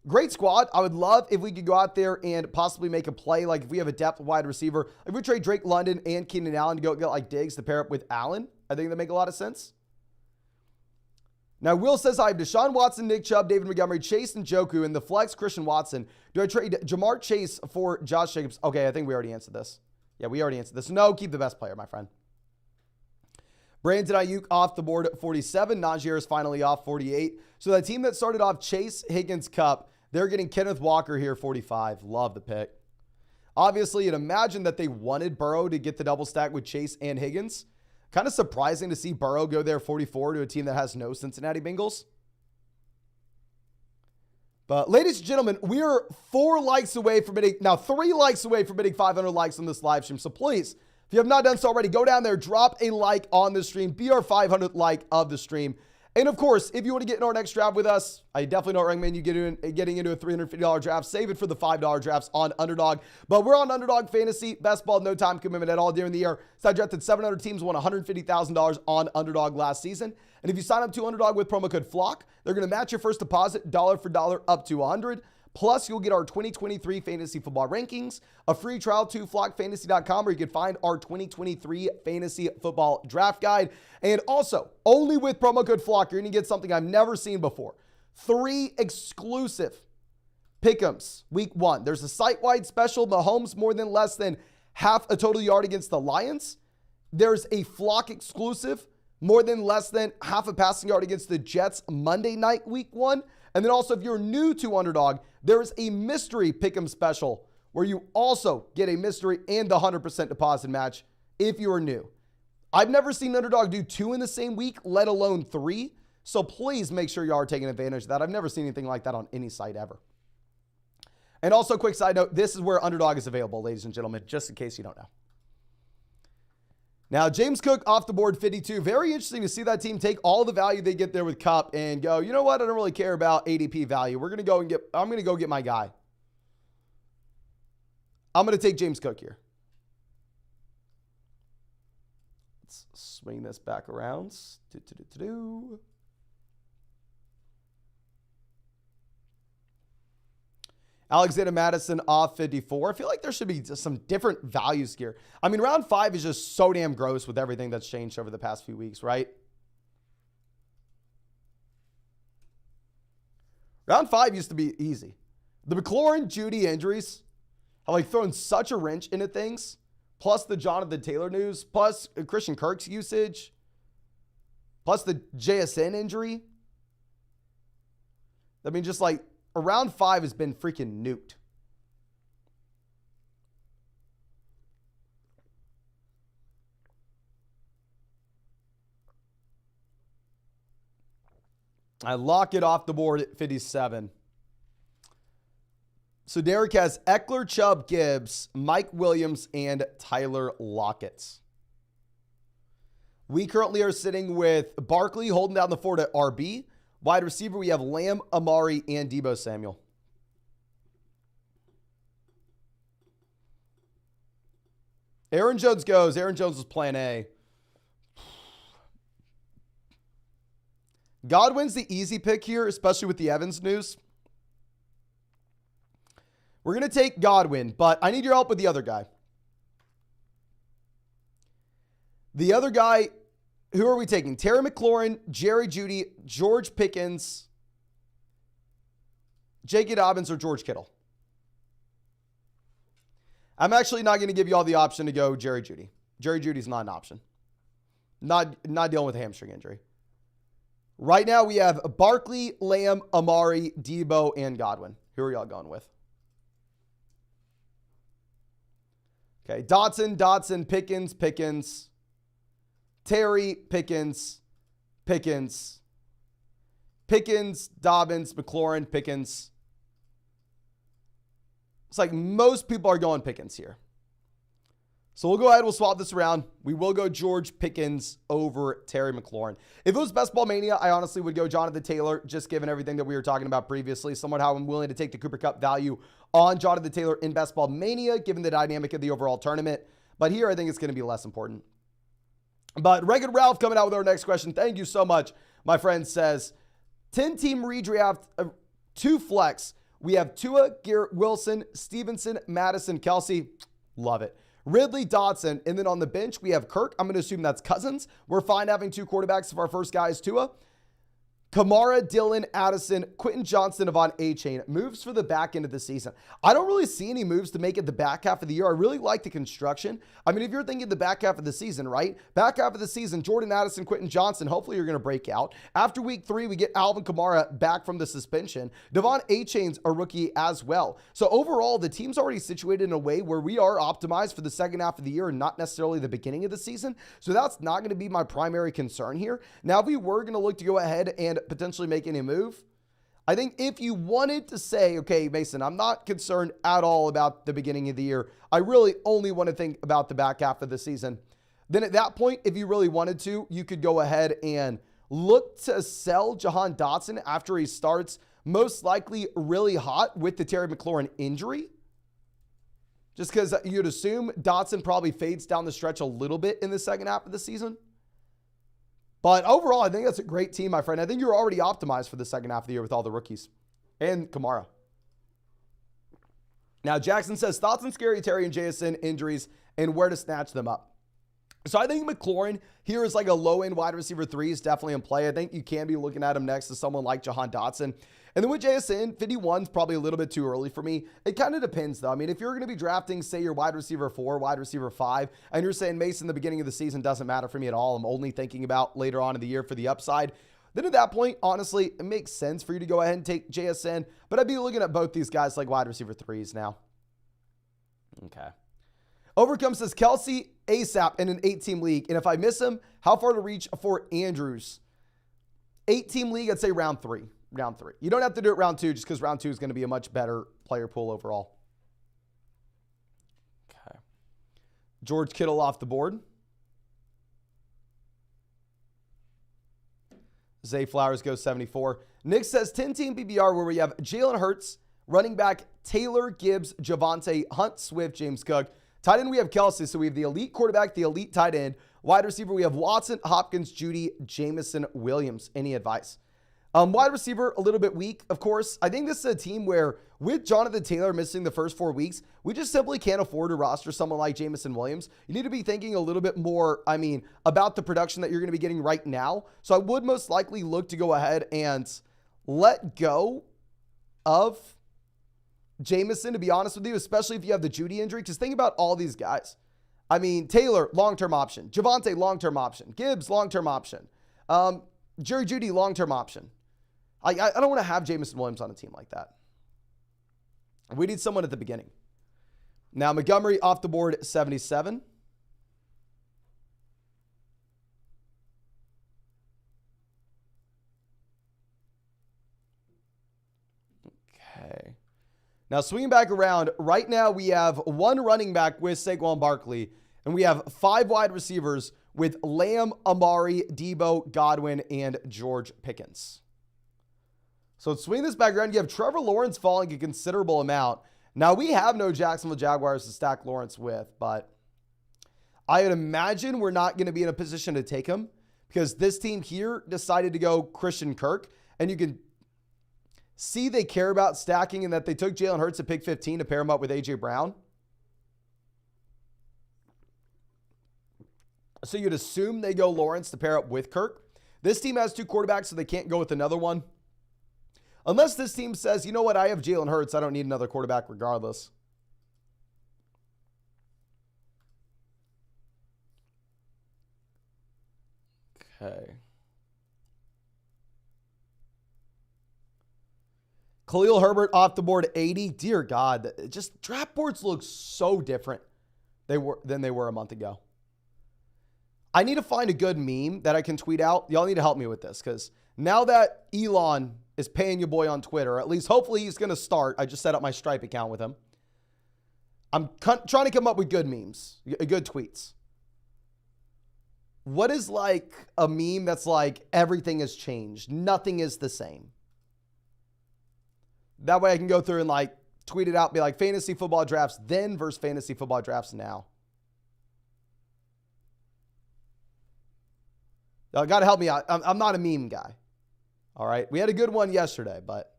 Great squad. I would love if we could go out there and possibly make a play. Like if we have a depth wide receiver, if we trade Drake London and Keenan Allen to go get like Diggs to pair up with Allen, I think that make a lot of sense. Now, Will says, I have Deshaun Watson, Nick Chubb, David Montgomery, Chase, and Njoku, and the flex, Christian Watson. Do I trade Jamar Chase for Josh Jacobs? Okay, I think we already answered this. Yeah, we already answered this. No, keep the best player, my friend. Brandon Ayuk off the board at 47. Najee is finally off 48. So that team that started off Chase, Higgins, Cup, they're getting Kenneth Walker here, 45. Love the pick. Obviously, you'd imagine that they wanted Burrow to get the double stack with Chase and Higgins. Kind of surprising to see Burrow go there 44 to a team that has no Cincinnati Bengals. But ladies and gentlemen, we are 4 likes away from hitting, now 3 likes away from hitting 500 likes on this live stream. So please, if you have not done so already, go down there, drop a like on the stream, be our 500th like of the stream. And of course, if you want to get in our next draft with us, I definitely don't recommend you getting into a $350 draft. Save it for the $5 drafts on Underdog. But we're on Underdog Fantasy. Best ball, no time commitment at all during the year. So I drafted 700 teams, won $150,000 on Underdog last season. And if you sign up to Underdog with promo code FLOCK, they're going to match your first deposit dollar for dollar up to $100. Plus, you'll get our 2023 fantasy football rankings, a free trial to flockfantasy.com where you can find our 2023 fantasy football draft guide. And also, only with promo code FLOCK, you're going to get something I've never seen before. 3 exclusive pick'ems week 1. There's a site-wide special, Mahomes more than less than half a total yard against the Lions. There's a Flock exclusive, more than less than half a passing yard against the Jets Monday night week 1. And then also, if you're new to Underdog, there is a mystery pick'em special where you also get a mystery and the 100% deposit match if you are new. I've never seen Underdog do 2 in the same week, let alone 3. So please make sure you are taking advantage of that. I've never seen anything like that on any site ever. And also, quick side note, this is where Underdog is available, ladies and gentlemen, just in case you don't know. Now, James Cook off the board, 52. Very interesting to see that team take all the value they get there with Cup and go, you know what? I don't really care about ADP value. I'm going to go get my guy. I'm going to take James Cook here. Let's swing this back around. Alexander Madison off 54. I feel like there should be just some different values here. I mean, round 5 is just so damn gross with everything that's changed over the past few weeks, right? Round 5 used to be easy. The McLaurin Judy injuries have like thrown such a wrench into things, plus the Jonathan Taylor news, plus Christian Kirk's usage, plus the JSN injury. I mean, just like, round 5 has been freaking nuked. I lock it off the board at 57. So Derek has Eckler, Chubb, Gibbs, Mike Williams, and Tyler Lockett. We currently are sitting with Barkley holding down the fort at RB. Wide receiver, we have Lamb, Amari, and Deebo Samuel. Aaron Jones goes. Aaron Jones is plan A. Godwin's the easy pick here, especially with the Evans news. We're going to take Godwin, but I need your help with the other guy. The other guy, who are we taking? Terry McLaurin, Jerry Jeudy, George Pickens, J.K. Dobbins, or George Kittle? I'm actually not going to give you all the option to go Jerry Jeudy. Jerry Judy's not an option. Not dealing with a hamstring injury. Right now we have Barkley, Lamb, Amari, Deebo, and Godwin. Who are y'all going with? Okay, Dotson, Pickens. Terry, Pickens, Dobbins, McLaurin, Pickens. It's like most people are going Pickens here. So we'll go ahead. We'll swap this around. We will go George Pickens over Terry McLaurin. If it was Best Ball Mania, I honestly would go Jonathan Taylor, just given everything that we were talking about previously. Somewhat how I'm willing to take the Cooper Kupp value on Jonathan Taylor in Best Ball Mania, given the dynamic of the overall tournament. But here, I think it's going to be less important. But Regan Ralph coming out with our next question. Thank you so much, my friend. Says, 10-team redraft, 2 flex. We have Tua, Garrett Wilson, Stevenson, Madison, Kelsey. Love it. Ridley, Dotson, and then on the bench, we have Kirk. I'm going to assume that's Cousins. We're fine having 2 quarterbacks if our first guy is Tua. Kamara, Dillon, Addison, Quentin Johnston, Devon A-Chain. Moves for the back end of the season. I don't really see any moves to make it the back half of the year. I really like the construction. I mean, if you're thinking the back half of the season, right? Back half of the season, Jordan Addison, Quentin Johnston, hopefully you're going to break out. After week 3, we get Alvin Kamara back from the suspension. Devon A-Chain's a rookie as well. So overall, the team's already situated in a way where we are optimized for the second half of the year and not necessarily the beginning of the season. So that's not going to be my primary concern here. Now, if we were going to look to go ahead and potentially make any move, I think if you wanted to say, okay, Mason, I'm not concerned at all about the beginning of the year. I really only want to think about the back half of the season. Then at that point, if you really wanted to, you could go ahead and look to sell Jahan Dotson after he starts most likely really hot with the Terry McLaurin injury. Just because you'd assume Dotson probably fades down the stretch a little bit in the second half of the season. But overall, I think that's a great team, my friend. I think you're already optimized for the second half of the year with all the rookies and Kamara. Now, Jackson says, thoughts on Scary Terry and JSN injuries and where to snatch them up. So I think McLaurin here is like a low-end wide receiver 3 is definitely in play. I think you can be looking at him next to someone like Jahan Dotson. And then with JSN, 51 is probably a little bit too early for me. It kind of depends, though. I mean, if you're going to be drafting, say, your wide receiver 4, wide receiver 5, and you're saying Mason, the beginning of the season doesn't matter for me at all, I'm only thinking about later on in the year for the upside, then at that point, honestly, it makes sense for you to go ahead and take JSN. But I'd be looking at both these guys like wide receiver 3s now. Okay. Overcome says Kelsey ASAP in an 8-team league. And if I miss him, how far to reach for Andrews? 8-team league, I'd say round 3. Round 3. You don't have to do it round 2 just because round 2 is going to be a much better player pool overall. Okay. George Kittle off the board. Zay Flowers goes 74. Nick says 10-team PPR where we have Jalen Hurts, running back Taylor, Gibbs, Javonte, Hunt, Swift, James Cook. Tight end, we have Kelsey. So we have the elite quarterback, the elite tight end. Wide receiver, we have Watson, Hopkins, Judy, Jameson, Williams. Any advice? Wide receiver, a little bit weak, of course. I think this is a team where, with Jonathan Taylor missing the first 4 weeks, we just simply can't afford to roster someone like Jameson Williams. You need to be thinking a little bit more, about the production that you're going to be getting right now. So I would most likely look to go ahead and let go of Jameson, to be honest with you, especially if you have the Judy injury. Because think about all these guys. I mean, Taylor, long-term option. Javonte, long-term option. Gibbs, long-term option. Jerry Judy, long-term option. I don't want to have Jameson Williams on a team like that. We need someone at the beginning. Now, Montgomery off the board, 77. Okay. Now, swinging back around, right now we have 1 running back with Saquon Barkley, and we have 5 wide receivers with Lamb, Amari, Debo, Godwin, and George Pickens. So swing this back around, you have Trevor Lawrence falling a considerable amount. Now, we have no Jacksonville Jaguars to stack Lawrence with, but I would imagine we're not going to be in a position to take him because this team here decided to go Christian Kirk, and you can see they care about stacking and that they took Jalen Hurts at pick 15 to pair him up with A.J. Brown. So you'd assume they go Lawrence to pair up with Kirk. This team has 2 quarterbacks, so they can't go with another one. Unless this team says, you know what, I have Jalen Hurts. I don't need another quarterback regardless. Okay. Khalil Herbert off the board, 80. Dear God, just draft boards look so different than they were a month ago. I need to find a good meme that I can tweet out. Y'all need to help me with this because now that Elon is paying your boy on Twitter, or at least hopefully he's going to start. I just set up my Stripe account with him. I'm trying to come up with good memes, good tweets. What is like a meme that's like everything has changed, nothing is the same? That way I can go through and like tweet it out, be like fantasy football drafts then versus fantasy football drafts now. Y'all got to help me out. I'm not a meme guy. All right. We had a good one yesterday, but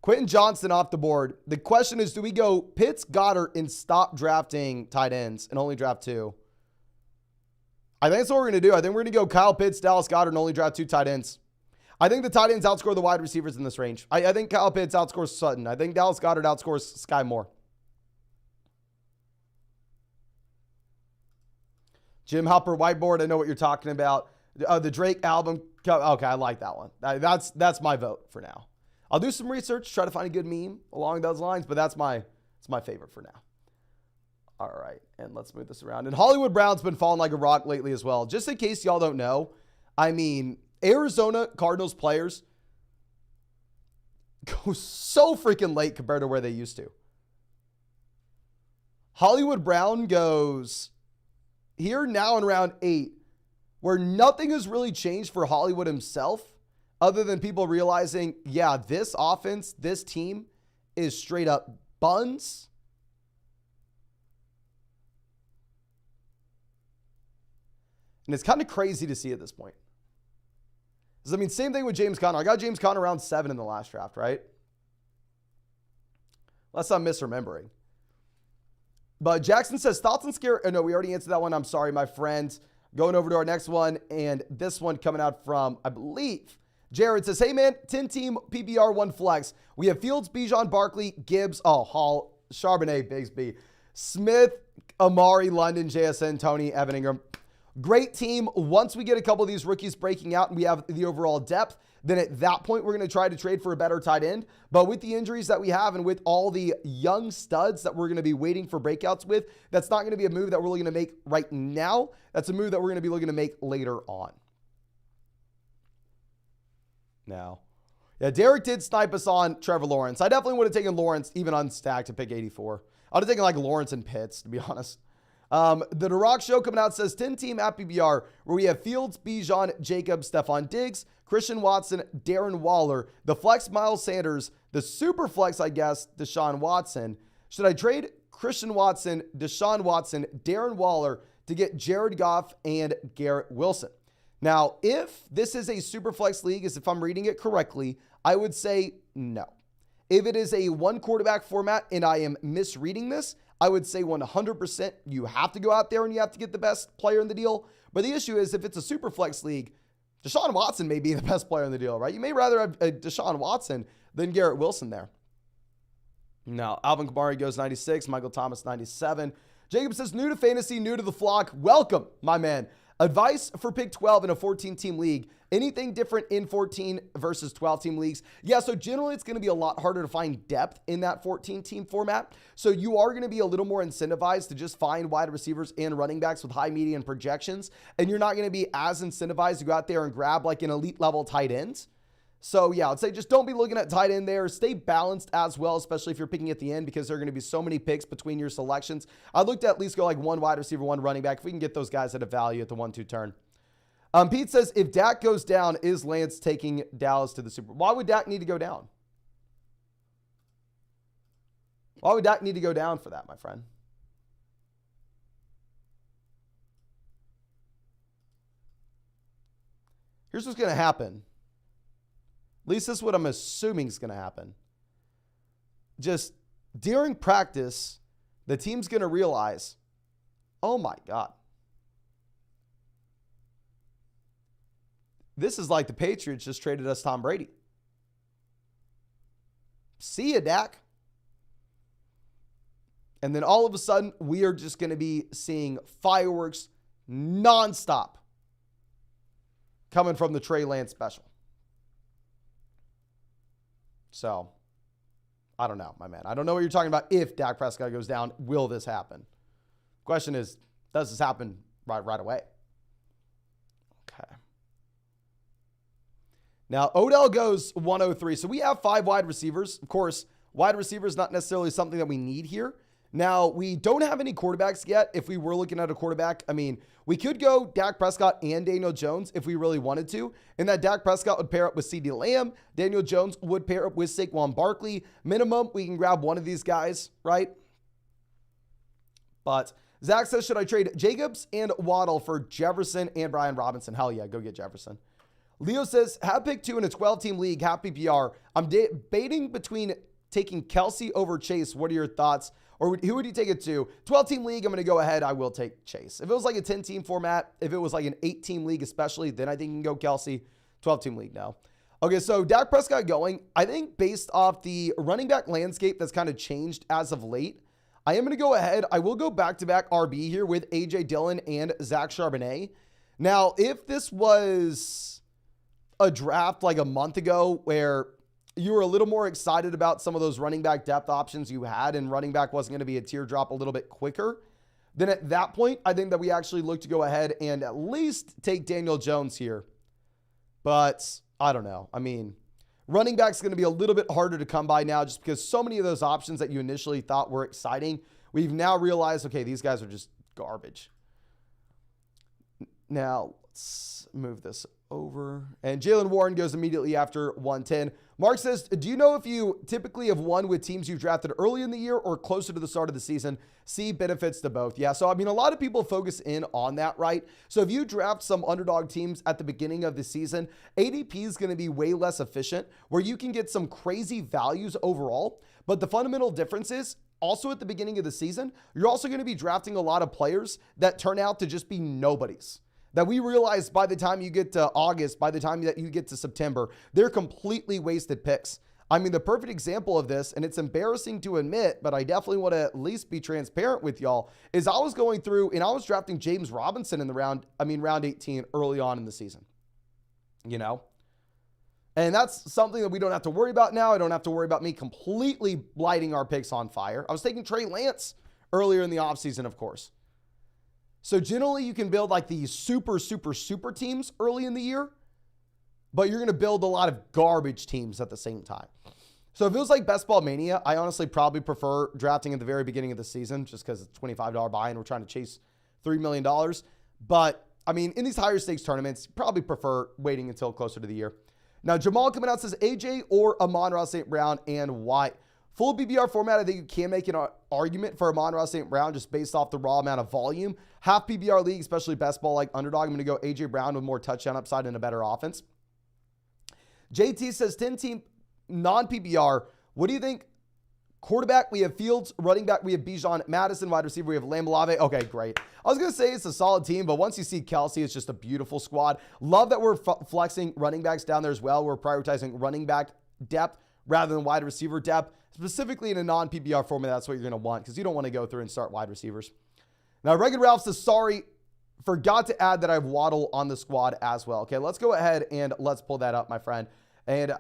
Quentin Johnston off the board. The question is, do we go Pitts, Goddard, and stop drafting tight ends and only draft 2? I think that's what we're going to do. I think we're going to go Kyle Pitts, Dallas Goddard, and only draft 2 tight ends. I think the tight ends outscore the wide receivers in this range. I think Kyle Pitts outscores Sutton. I think Dallas Goddard outscores Sky Moore. Jim Hopper whiteboard. I know what you're talking about. The Drake album. Okay, I like that one. That's my vote for now. I'll do some research, try to find a good meme along those lines, but it's my favorite for now. All right, and let's move this around. And Hollywood Brown's been falling like a rock lately as well. Just in case y'all don't know, I mean, Arizona Cardinals players go so freaking late compared to where they used to. Hollywood Brown goes here now in round 8, where nothing has really changed for Hollywood himself other than people realizing, yeah, this offense, this team is straight up buns. And it's kind of crazy to see at this point. I mean, same thing with James Conner. I got James Conner around 7 in the last draft, right? Unless I'm misremembering. But Jackson says, thoughts and scare. Oh, no, we already answered that one. I'm sorry, my friend. Going over to our next one. And this one coming out from, I believe, Jared says, hey, man, 10-team PBR 1 flex. We have Fields, Bijan, Barkley, Gibbs, Hall, Charbonnet, Bigsby, Smith, Amari, London, JSN, Tony, Evan Ingram. Great team. Once we get a couple of these rookies breaking out and we have the overall depth, then at that point, we're going to try to trade for a better tight end. But with the injuries that we have and with all the young studs that we're going to be waiting for breakouts with, that's not going to be a move that we're looking to make right now. That's a move that we're going to be looking to make later on. Now, yeah, Derek did snipe us on Trevor Lawrence. I definitely would have taken Lawrence even unstacked to pick 84. I would have taken like Lawrence and Pitts, to be honest. The Rock Show coming out says 10-team at PBR where we have Fields, Bijan, Jacobs, Stephon Diggs, Christian Watson, Darren Waller, the flex Miles Sanders, the super flex, I guess, Deshaun Watson. Should I trade Christian Watson, Deshaun Watson, Darren Waller to get Jared Goff and Garrett Wilson? Now, if this is a super flex league, as if I'm reading it correctly, I would say no. If it is a 1 quarterback format and I am misreading this, I would say 100% you have to go out there and you have to get the best player in the deal. But the issue is if it's a super flex league, Deshaun Watson may be the best player in the deal, right? You may rather have Deshaun Watson than Garrett Wilson there. Now, Alvin Kamara goes 96, Michael Thomas 97. Jacob says, new to fantasy, new to the flock. Welcome, my man. Advice for pick 12 in a 14-team league. Anything different in 14 versus 12-team leagues? Yeah, so generally it's going to be a lot harder to find depth in that 14-team format. So you are going to be a little more incentivized to just find wide receivers and running backs with high median projections. And you're not going to be as incentivized to go out there and grab like an elite level tight end. So yeah, I'd say just don't be looking at tight end there. Stay balanced as well, especially if you're picking at the end because there are going to be so many picks between your selections. I'd look to at least go like 1 wide receiver, 1 running back if we can get those guys at a value at the 1-2 turn. Pete says, if Dak goes down, is Lance taking Dallas to the Super Bowl? Why would Dak need to go down? Why would Dak need to go down for that, my friend? Here's what's going to happen. At least this is what I'm assuming is going to happen. Just during practice, the team's going to realize, oh my God. This is like the Patriots just traded us Tom Brady. See ya, Dak. And then all of a sudden, we are just going to be seeing fireworks nonstop coming from the Trey Lance special. So, I don't know, my man. I don't know what you're talking about. If Dak Prescott goes down, will this happen? Question is, does this happen right away? Okay. Now, Odell goes 103. So we have 5 wide receivers. Of course, Wide receiver is not necessarily something that we need here. Now, we don't have any quarterbacks yet. If we were looking at a quarterback, I mean, we could go Dak Prescott and Daniel Jones if we really wanted to. And that Dak Prescott would pair up with CeeDee Lamb. Daniel Jones would pair up with Saquon Barkley. Minimum, we can grab one of these guys, right? But Zach says, should I trade Jacobs and Waddle for Jefferson and Brian Robinson? Hell yeah, go get Jefferson. Leo says, have pick 2 in a 12-team league, half PPR. I'm debating between taking Kelsey over Chase. What are your thoughts? Or who would you take it to? 12-team league, I'm going to go ahead. I will take Chase. If it was like a 10-team format, if it was like an 8-team league especially, then I think you can go Kelsey. 12-team league now. Okay, so Dak Prescott going. I think based off the running back landscape that's kind of changed as of late, I am going to go ahead. I will go back-to-back RB here with A.J. Dillon and Zach Charbonnet. Now, if this was a draft like a month ago where you were a little more excited about some of those running back depth options you had and running back wasn't going to be a teardrop a little bit quicker, then at that point, I think that we actually look to go ahead and at least take Daniel Jones here. But I don't know. I mean, running back's going to be a little bit harder to come by now just because so many of those options that you initially thought were exciting, we've now realized, okay, these guys are just garbage. Now, let's move this over. And Jalen Warren goes immediately after 110. Mark says, do you know if you typically have won with teams you drafted early in the year or closer to the start of the season? See benefits to both. Yeah, so I mean, a lot of people focus in on that, right? So if you draft some underdog teams at the beginning of the season, ADP is going to be way less efficient where you can get some crazy values overall. But the fundamental difference is also at the beginning of the season, you're also going to be drafting a lot of players that turn out to just be nobodies. That we realize by the time you get to August, by the time that you get to September, they're completely wasted picks. I mean, the perfect example of this, and it's embarrassing to admit, but I definitely want to at least be transparent with y'all, is I was going through and I was drafting James Robinson in the round 18 early on in the season, you know? And that's something that we don't have to worry about now. I don't have to worry about me completely lighting our picks on fire. I was taking Trey Lance earlier in the offseason, of course. So generally you can build like these super teams early in the year, but you're going to build a lot of garbage teams at the same time. So if it was like Best Ball Mania, I honestly probably prefer drafting at the very beginning of the season just because it's $25 buy and we're trying to chase $3 million. But I mean, in these higher stakes tournaments, you probably prefer waiting until closer to the year. Now, Jamal coming out says AJ or Amon-Ra St. Brown and why? Full BBR format, I think you can make an argument for Amon-Ra St. Brown just based off the raw amount of volume. Half PBR league, especially best ball like Underdog, I'm going to go A.J. Brown with more touchdown upside and a better offense. JT says 10-team non-PBR. What do you think? Quarterback, we have Fields. Running back, we have Bijan. Madison. Wide receiver, we have Lamb-Olave. Okay, great. I was going to say it's a solid team, but once you see Kelsey, it's just a beautiful squad. Love that we're flexing running backs down there as well. We're prioritizing running back depth rather than wide receiver depth. Specifically in a non-PPR format, that's what you're going to want because you don't want to go through and start wide receivers. Now, Regan Ralph says, sorry, forgot to add that I have Waddle on the squad as well. Okay, let's go ahead and let's pull that up, my friend. And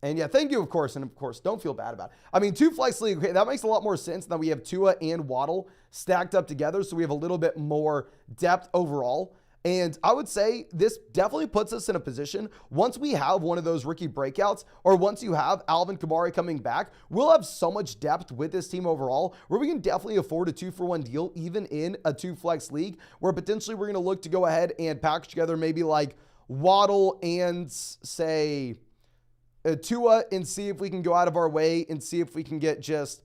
yeah, thank you, of course. And of course, don't feel bad about it. I mean, 2 flex league, okay, that makes a lot more sense than we have Tua and Waddle stacked up together. So we have a little bit more depth overall. And I would say this definitely puts us in a position once we have one of those rookie breakouts or once you have Alvin Kamara coming back, we'll have so much depth with this team overall where we can definitely afford a 2-for-1 deal even in a 2-flex league where potentially we're going to look to go ahead and package together maybe like Waddle and say Tua and see if we can go out of our way and see if we can get just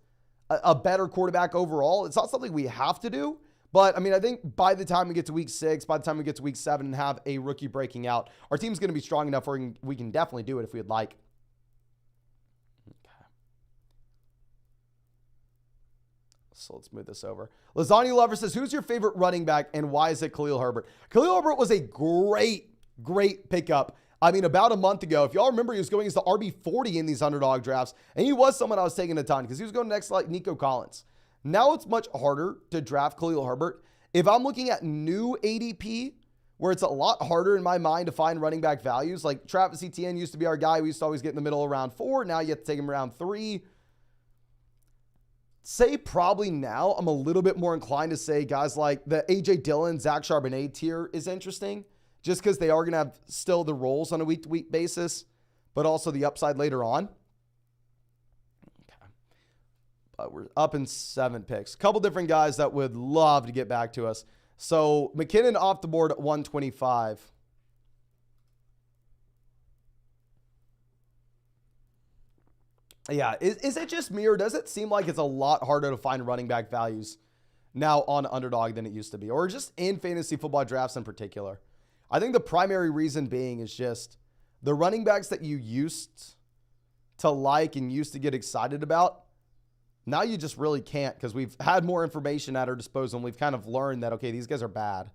a better quarterback overall. It's not something we have to do. But, I mean, I think by the time we get to week 6, by the time we get to week 7 and have a rookie breaking out, our team's going to be strong enough where we can definitely do it if we'd like. Okay. So let's move this over. Lasagna Lover says, who's your favorite running back and why is it Khalil Herbert? Khalil Herbert was a great pickup. I mean, about a month ago, if y'all remember, he was going as the RB40 in these underdog drafts, and he was someone I was taking a ton because he was going next like Nico Collins. Now it's much harder to draft Khalil Herbert. If I'm looking at new ADP, where it's a lot harder in my mind to find running back values, like Travis Etienne used to be our guy. We used to always get in the middle of round 4. Now you have to take him around 3. Say probably now I'm a little bit more inclined to say guys like the A.J. Dillon, Zach Charbonnet tier is interesting just because they are going to have still the roles on a week-to-week basis, but also the upside later on. but we're up in 7 picks. A couple different guys that would love to get back to us. So McKinnon off the board at 125. Yeah, is it just me, or does it seem like it's a lot harder to find running back values now on Underdog than it used to be, or just in fantasy football drafts in particular? I think the primary reason being is just the running backs that you used to like and used to get excited about, now you just really can't, because we've had more information at our disposal and we've kind of learned that, okay, these guys are bad.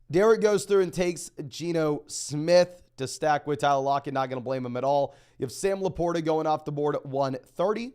Derek goes through and takes Geno Smith to stack with Tyler Lockett. Not going to blame him at all. You have Sam Laporta going off the board at 130.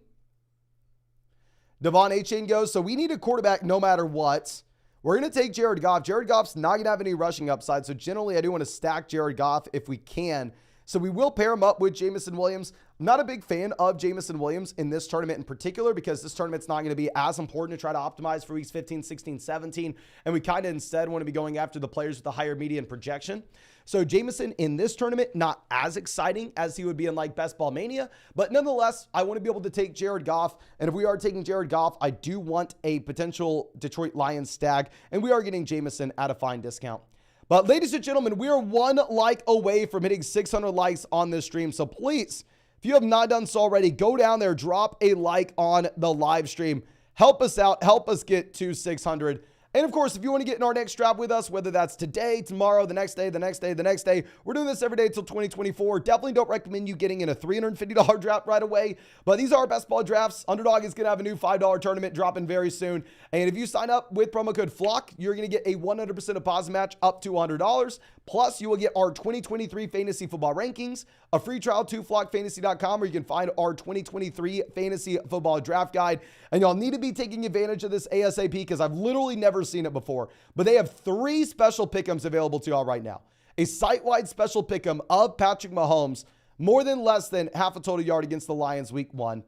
Devon Achane goes. So we need a quarterback no matter what. We're going to take Jared Goff. Jared Goff's not going to have any rushing upside. So generally, I do want to stack Jared Goff if we can. So we will pair him up with Jameson Williams. I'm not a big fan of Jameson Williams in this tournament in particular, because this tournament's not going to be as important to try to optimize for weeks 15, 16, 17. And we kind of instead want to be going after the players with the higher median projection. So Jameson in this tournament, not as exciting as he would be in like Best Ball Mania. But nonetheless, I want to be able to take Jared Goff. And if we are taking Jared Goff, I do want a potential Detroit Lions stag. And we are getting Jameson at a fine discount. But ladies and gentlemen, we are 1 like away from hitting 600 likes on this stream. So please, if you have not done so already, go down there, drop a like on the live stream. Help us out. Help us get to 600. And of course, if you want to get in our next draft with us, whether that's today, tomorrow, the next day, the next day, the next day, we're doing this every day until 2024. Definitely don't recommend you getting in a $350 draft right away. But these are our best ball drafts. Underdog is going to have a new $5 tournament dropping very soon. And if you sign up with promo code FLOCK, you're going to get a 100% deposit match up to $100. Plus, you will get our 2023 fantasy football rankings, a free trial to flockfantasy.com, where you can find our 2023 fantasy football draft guide. And y'all need to be taking advantage of this ASAP, because I've literally never seen it before. But they have 3 special pick'ems available to y'all right now. A site-wide special pick'em of Patrick Mahomes, more than less than half a total yard against the Lions week 1.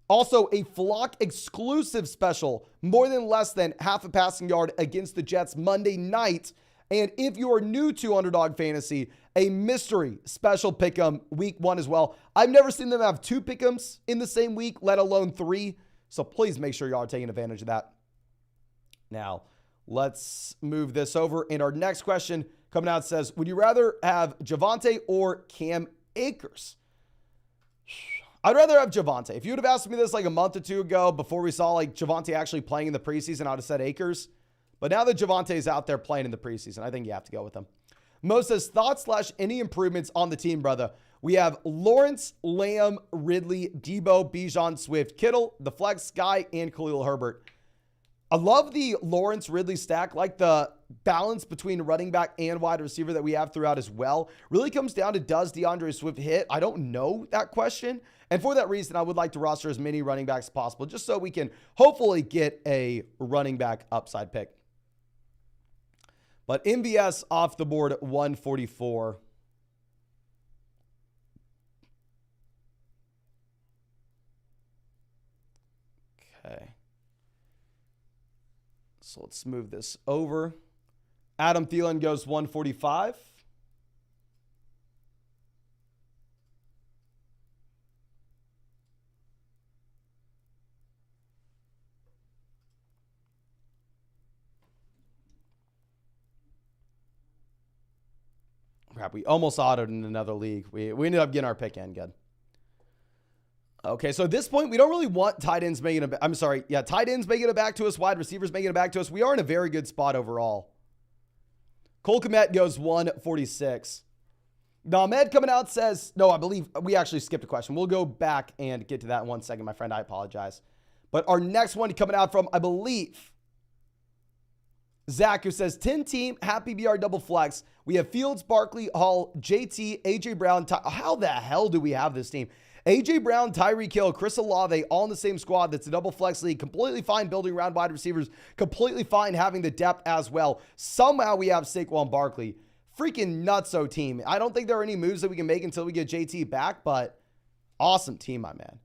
Also, a Flock exclusive special, more than less than half a passing yard against the Jets Monday night. And if you are new to Underdog Fantasy, a mystery special pick'em week 1 as well. I've never seen them have 2 pick'ems in the same week, let alone 3. So please make sure y'all are taking advantage of that. Now, let's move this over. And our next question coming out says, would you rather have Javonte or Cam Akers? I'd rather have Javonte. If you would have asked me this like a month or 2 ago, before we saw like Javonte actually playing in the preseason, I would have said Akers. But now that Javonte is out there playing in the preseason, I think you have to go with him. Mo says, thoughts / any improvements on the team, brother? We have Lawrence, Lamb, Ridley, Debo, Bijan, Swift, Kittle, the flex guy, and Khalil Herbert. I love the Lawrence Ridley stack, like the balance between running back and wide receiver that we have throughout as well. Really comes down to, does DeAndre Swift hit? I don't know that question. And for that reason, I would like to roster as many running backs as possible, just so we can hopefully get a running back upside pick. But MVS off the board at 144. Okay. So let's move this over. Adam Thielen goes 145. Crap, we almost autoed in another league. We ended up getting our pick in. Good. Okay, so at this point, we don't really want tight ends making it. I'm sorry. Yeah, tight ends making it back to us. Wide receivers making it back to us. We are in a very good spot overall. Cole Kmet goes 146. Now, Ahmed coming out says, no, I believe we actually skipped a question. We'll go back and get to that in 1 second, my friend. I apologize. But our next one coming out from, I believe, Zach, who says 10-team, happy BR double flex. We have Fields, Barkley, Hall, JT, AJ Brown. How the hell do we have this team? AJ Brown, Tyreek Hill, Chris Olave, all in the same squad. That's a double flex league. Completely fine building around wide receivers. Completely fine having the depth as well. Somehow we have Saquon Barkley. Freaking nutso team. I don't think there are any moves that we can make until we get JT back, but awesome team, my man.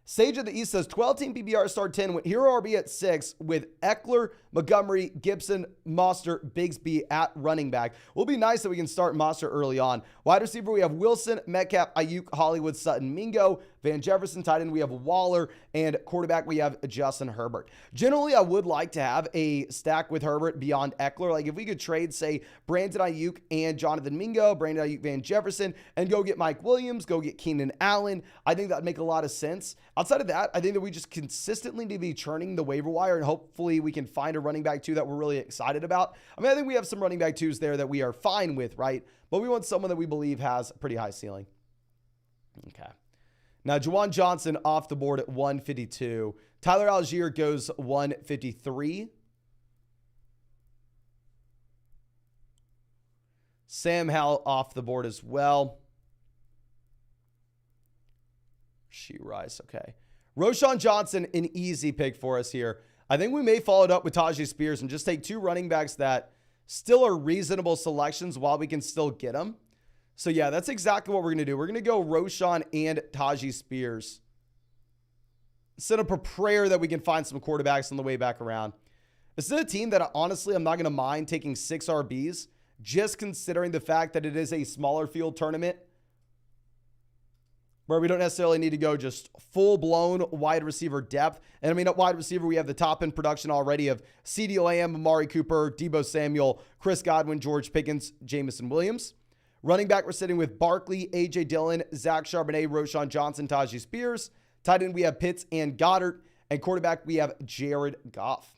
Sage of the East says 12-team PPR start 10 with Hero RB at 6 with Eckler, Montgomery, Gibson, Mostert, Bigsby at running back. Will be nice that we can start Mostert early on. Wide receiver, we have Wilson, Metcalf, Ayuk, Hollywood, Sutton, Mingo, Van Jefferson. Tight end, we have Waller. And quarterback, we have Justin Herbert. Generally, I would like to have a stack with Herbert beyond Eckler. Like if we could trade, say, Brandon Ayuk and Jonathan Mingo, Brandon Ayuk, Van Jefferson, and go get Mike Williams, go get Keenan Allen, I think that would make a lot of sense. Outside of that, I think that we just consistently need to be churning the waiver wire, and hopefully we can find a running back too that we're really excited about. I mean, I think we have some running back twos there that we are fine with, right? But we want someone that we believe has a pretty high ceiling. Okay. Now, Juwan Johnson off the board at 152. Tyler Algier goes 153. Sam Howell off the board as well. Rice, okay. Roschon Johnson, an easy pick for us here. I think we may follow it up with Tajay Spears and just take two running backs that still are reasonable selections while we can still get them. So, yeah, that's exactly what we're going to do. We're going to go Roschon and Tajay Spears. Set up a prayer that we can find some quarterbacks on the way back around. This is a team that, honestly, I'm not going to mind taking 6 RBs, just considering the fact that it is a smaller field tournament where we don't necessarily need to go just full-blown wide receiver depth. And I mean, at wide receiver, we have the top-end production already of CeeDee Lamb, Amari Cooper, Deebo Samuel, Chris Godwin, George Pickens, Jamison Williams. Running back, we're sitting with Barkley, A.J. Dillon, Zach Charbonnet, Roschon Johnson, Tajay Spears. Tight end, we have Pitts and Goddard. And quarterback, we have Jared Goff.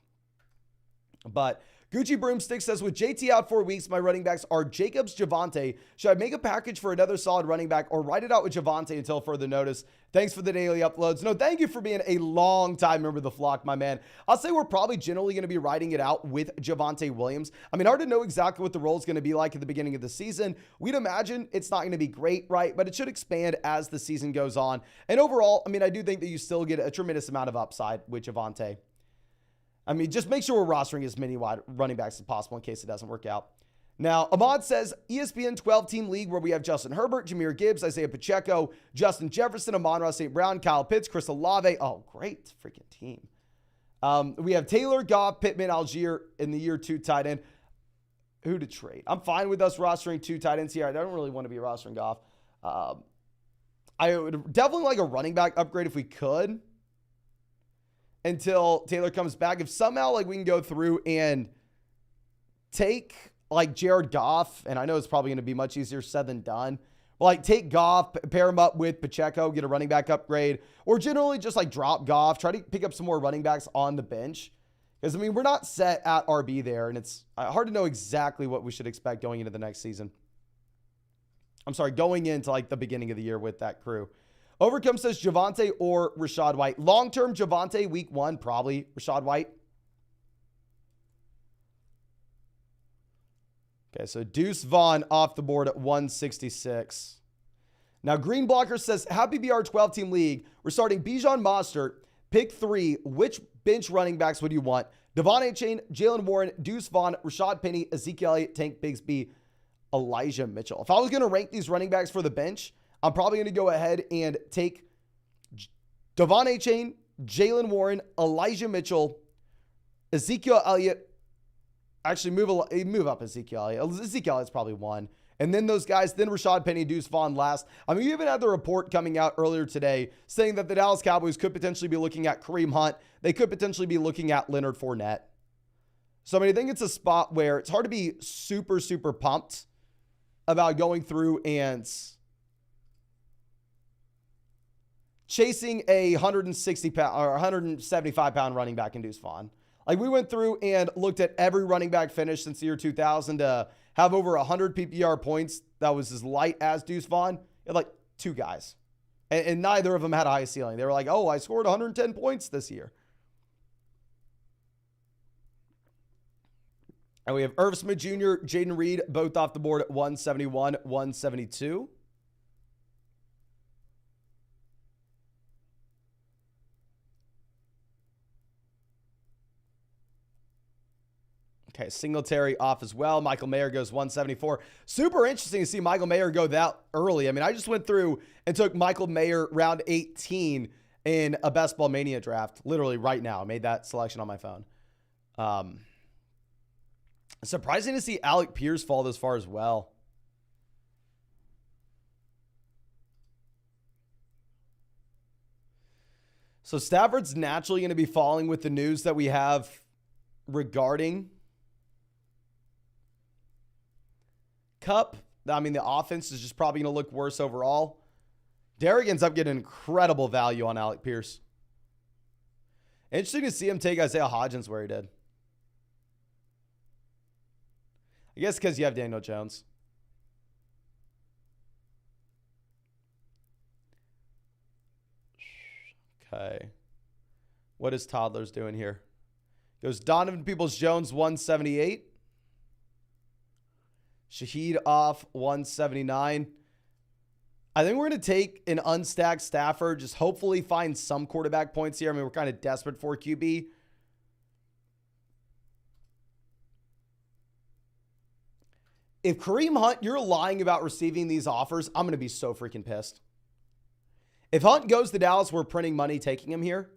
But Gucci Broomstick says, with JT out 4 weeks, my running backs are Jacobs, Javonte. Should I make a package for another solid running back or write it out with Javonte until further notice? Thanks for the daily uploads. No, thank you for being a long-time member of the flock, my man. I'll say we're probably generally going to be writing it out with Javonte Williams. I mean, hard to know exactly what the role is going to be like at the beginning of the season. We'd imagine it's not going to be great, right? But it should expand as the season goes on. And overall, I mean, I do think that you still get a tremendous amount of upside with Javonte. I mean, just make sure we're rostering as many wide running backs as possible in case it doesn't work out. Now, Ahmad says, ESPN 12-team league where we have Justin Herbert, Jahmyr Gibbs, Isaiah Pacheco, Justin Jefferson, Amon-Ra St. Brown, Kyle Pitts, Chris Olave. Oh, great freaking team. We have Taylor, Goff, Pittman, Algier in the year 2 tight end. Who to trade? I'm fine with us rostering 2 tight ends here. I don't really want to be rostering Goff. I would definitely like a running back upgrade if we could, until Taylor comes back. If somehow like we can go through and take like Jared Goff, and I know it's probably going to be much easier said than done, but like take Goff, pair him up with Pacheco, get a running back upgrade, or generally just like drop Goff, try to pick up some more running backs on the bench. Because I mean, we're not set at RB there, and it's hard to know exactly what we should expect going into the next season. I'm sorry, going into like the beginning of the year with that crew. Overcome says Javonte or Rachaad White. Long-term Javonte, week 1, probably Rachaad White. Okay, so Deuce Vaughn off the board at 166. Now, Green Blocker says, Happy BR 12-team league. We're starting Bijan Mostert. Pick 3. Which bench running backs would you want? Devon Achane, Jalen Warren, Deuce Vaughn, Rashad Penny, Ezekiel Elliott, Tank Bigsby, Elijah Mitchell. If I was going to rank these running backs for the bench, I'm probably going to go ahead and take Devon Achane, Jalen Warren, Elijah Mitchell, Ezekiel Elliott. Actually, move up Ezekiel Elliott. Ezekiel Elliott's probably 1. And then those guys, then Rashad Penny, Deuce Vaughn last. I mean, we even had the report coming out earlier today saying that the Dallas Cowboys could potentially be looking at Kareem Hunt. They could potentially be looking at Leonard Fournette. So, I mean, I think it's a spot where it's hard to be super, super pumped about going through and chasing a 160-pound or 175-pound running back in Deuce Vaughn. Like, we went through and looked at every running back finish since the year 2000 to have over 100 PPR points that was as light as Deuce Vaughn. You had like 2 guys. And neither of them had a high ceiling. They were like, oh, I scored 110 points this year. And we have Irv Smith Jr., Jaden Reed, both off the board at 171, 172. Okay, Singletary off as well. Michael Mayer goes 174. Super interesting to see Michael Mayer go that early. I mean, I just went through and took Michael Mayer round 18 in a Best Ball Mania draft, literally right now. I made that selection on my phone. Surprising to see Alec Pierce fall this far as well. So Stafford's naturally going to be falling with the news that we have regarding Kupp. I mean, the offense is just probably going to look worse overall. Derrick ends up getting incredible value on Alec Pierce. Interesting to see him take Isaiah Hodgins where he did. I guess because you have Daniel Jones. Okay. What is Toddlers doing here? Goes Donovan Peoples-Jones, 178. Shaheed off, 179. I think we're going to take an unstacked Stafford, just hopefully find some quarterback points here. I mean, we're kind of desperate for QB. If Kareem Hunt, you're lying about receiving these offers, I'm going to be so freaking pissed. If Hunt goes to Dallas, we're printing money taking him here.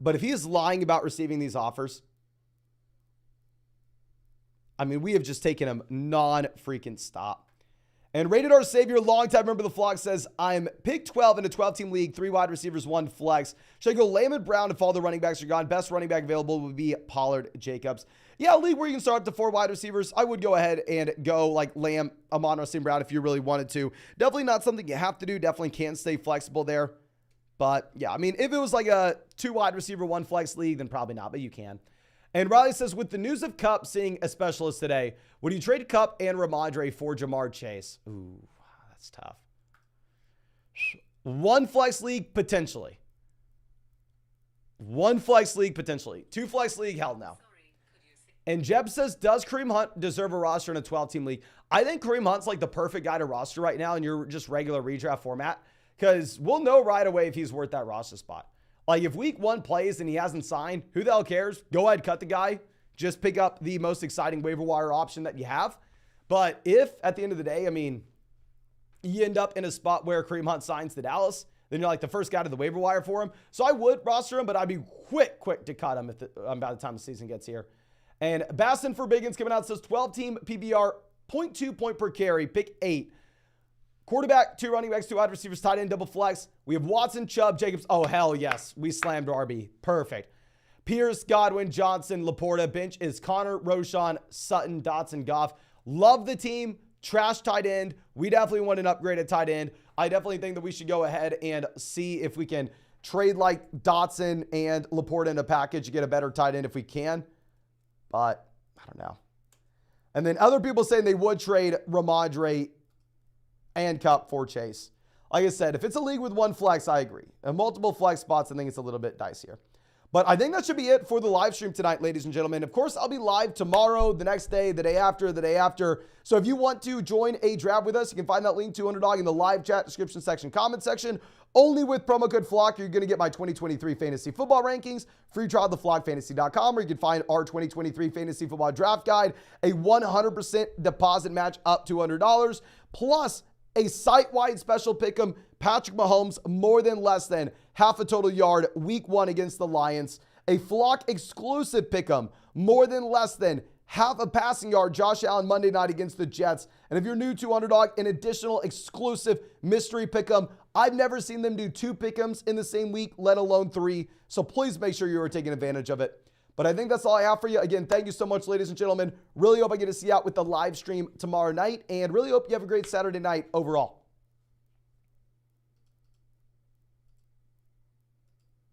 But if he is lying about receiving these offers, I mean, we have just taken him non-freaking stop. And Rated R Savior, longtime member of the flock, says, I'm pick 12 in a 12-team league, 3 wide receivers, 1 flex. Should I go Layman Brown if all the running backs are gone? Best running back available would be Pollard Jacobs. Yeah, a league where you can start up to 4 wide receivers. I would go ahead and go like Lamb, Amon-Ra St. Brown if you really wanted to. Definitely not something you have to do. Definitely can stay flexible there. But yeah, I mean, if it was like a 2 wide receiver, 1 flex league, then probably not, but you can. And Riley says, with the news of Kupp seeing a specialist today, would you trade Kupp and Ramondre for Jamar Chase? Ooh, that's tough. 1 flex league, potentially. 1 flex league, potentially. 2 flex league, hell no. And Jeb says, does Kareem Hunt deserve a roster in a 12-team league? I think Kareem Hunt's like the perfect guy to roster right now in your just regular redraft format, because we'll know right away if he's worth that roster spot. Like, if week 1 plays and he hasn't signed, who the hell cares? Go ahead, cut the guy. Just pick up the most exciting waiver wire option that you have. But if, at the end of the day, I mean, you end up in a spot where Kareem Hunt signs to Dallas, then you're like the first guy to the waiver wire for him. So I would roster him, but I'd be quick to cut him by the time the season gets here. And Baston for Biggins coming out says 12-team PBR, 0.2 point per carry, pick 8. Quarterback, 2 running backs, 2 wide receivers, tight end, double flex. We have Watson, Chubb, Jacobs. Oh, hell yes. We slammed RB. Perfect. Pierce, Godwin, Johnson, Laporta. Bench is Connor, Roshan, Sutton, Dotson, Goff. Love the team. Trash tight end. We definitely want an upgrade at tight end. I definitely think that we should go ahead and see if we can trade like Dotson and Laporta in a package to get a better tight end if we can. But I don't know. And then other people saying they would trade Ramondre and Kupp for Chase. Like I said, if it's a league with 1 flex, I agree. And multiple flex spots, I think it's a little bit dicier. But I think that should be it for the live stream tonight, ladies and gentlemen. Of course, I'll be live tomorrow, the next day, the day after, the day after. So if you want to join a draft with us, you can find that link to Underdog in the live chat, description section, comment section. Only with promo code FLOCK, you're going to get my 2023 fantasy football rankings, free trial at theflockfantasy.com, where you can find our 2023 fantasy football draft guide, a 100% deposit match up to $100, plus a site-wide special pick'em, Patrick Mahomes more than less than half a total yard week 1 against the Lions. A Flock exclusive pick'em, more than less than half a passing yard, Josh Allen Monday night against the Jets. And if you're new to Underdog, an additional exclusive mystery pick'em. I've never seen them do 2 pick'ems in the same week, let alone 3. So please make sure you are taking advantage of it. But I think that's all I have for you. Again, thank you so much, ladies and gentlemen. Really hope I get to see you out with the live stream tomorrow night, and really hope you have a great Saturday night overall.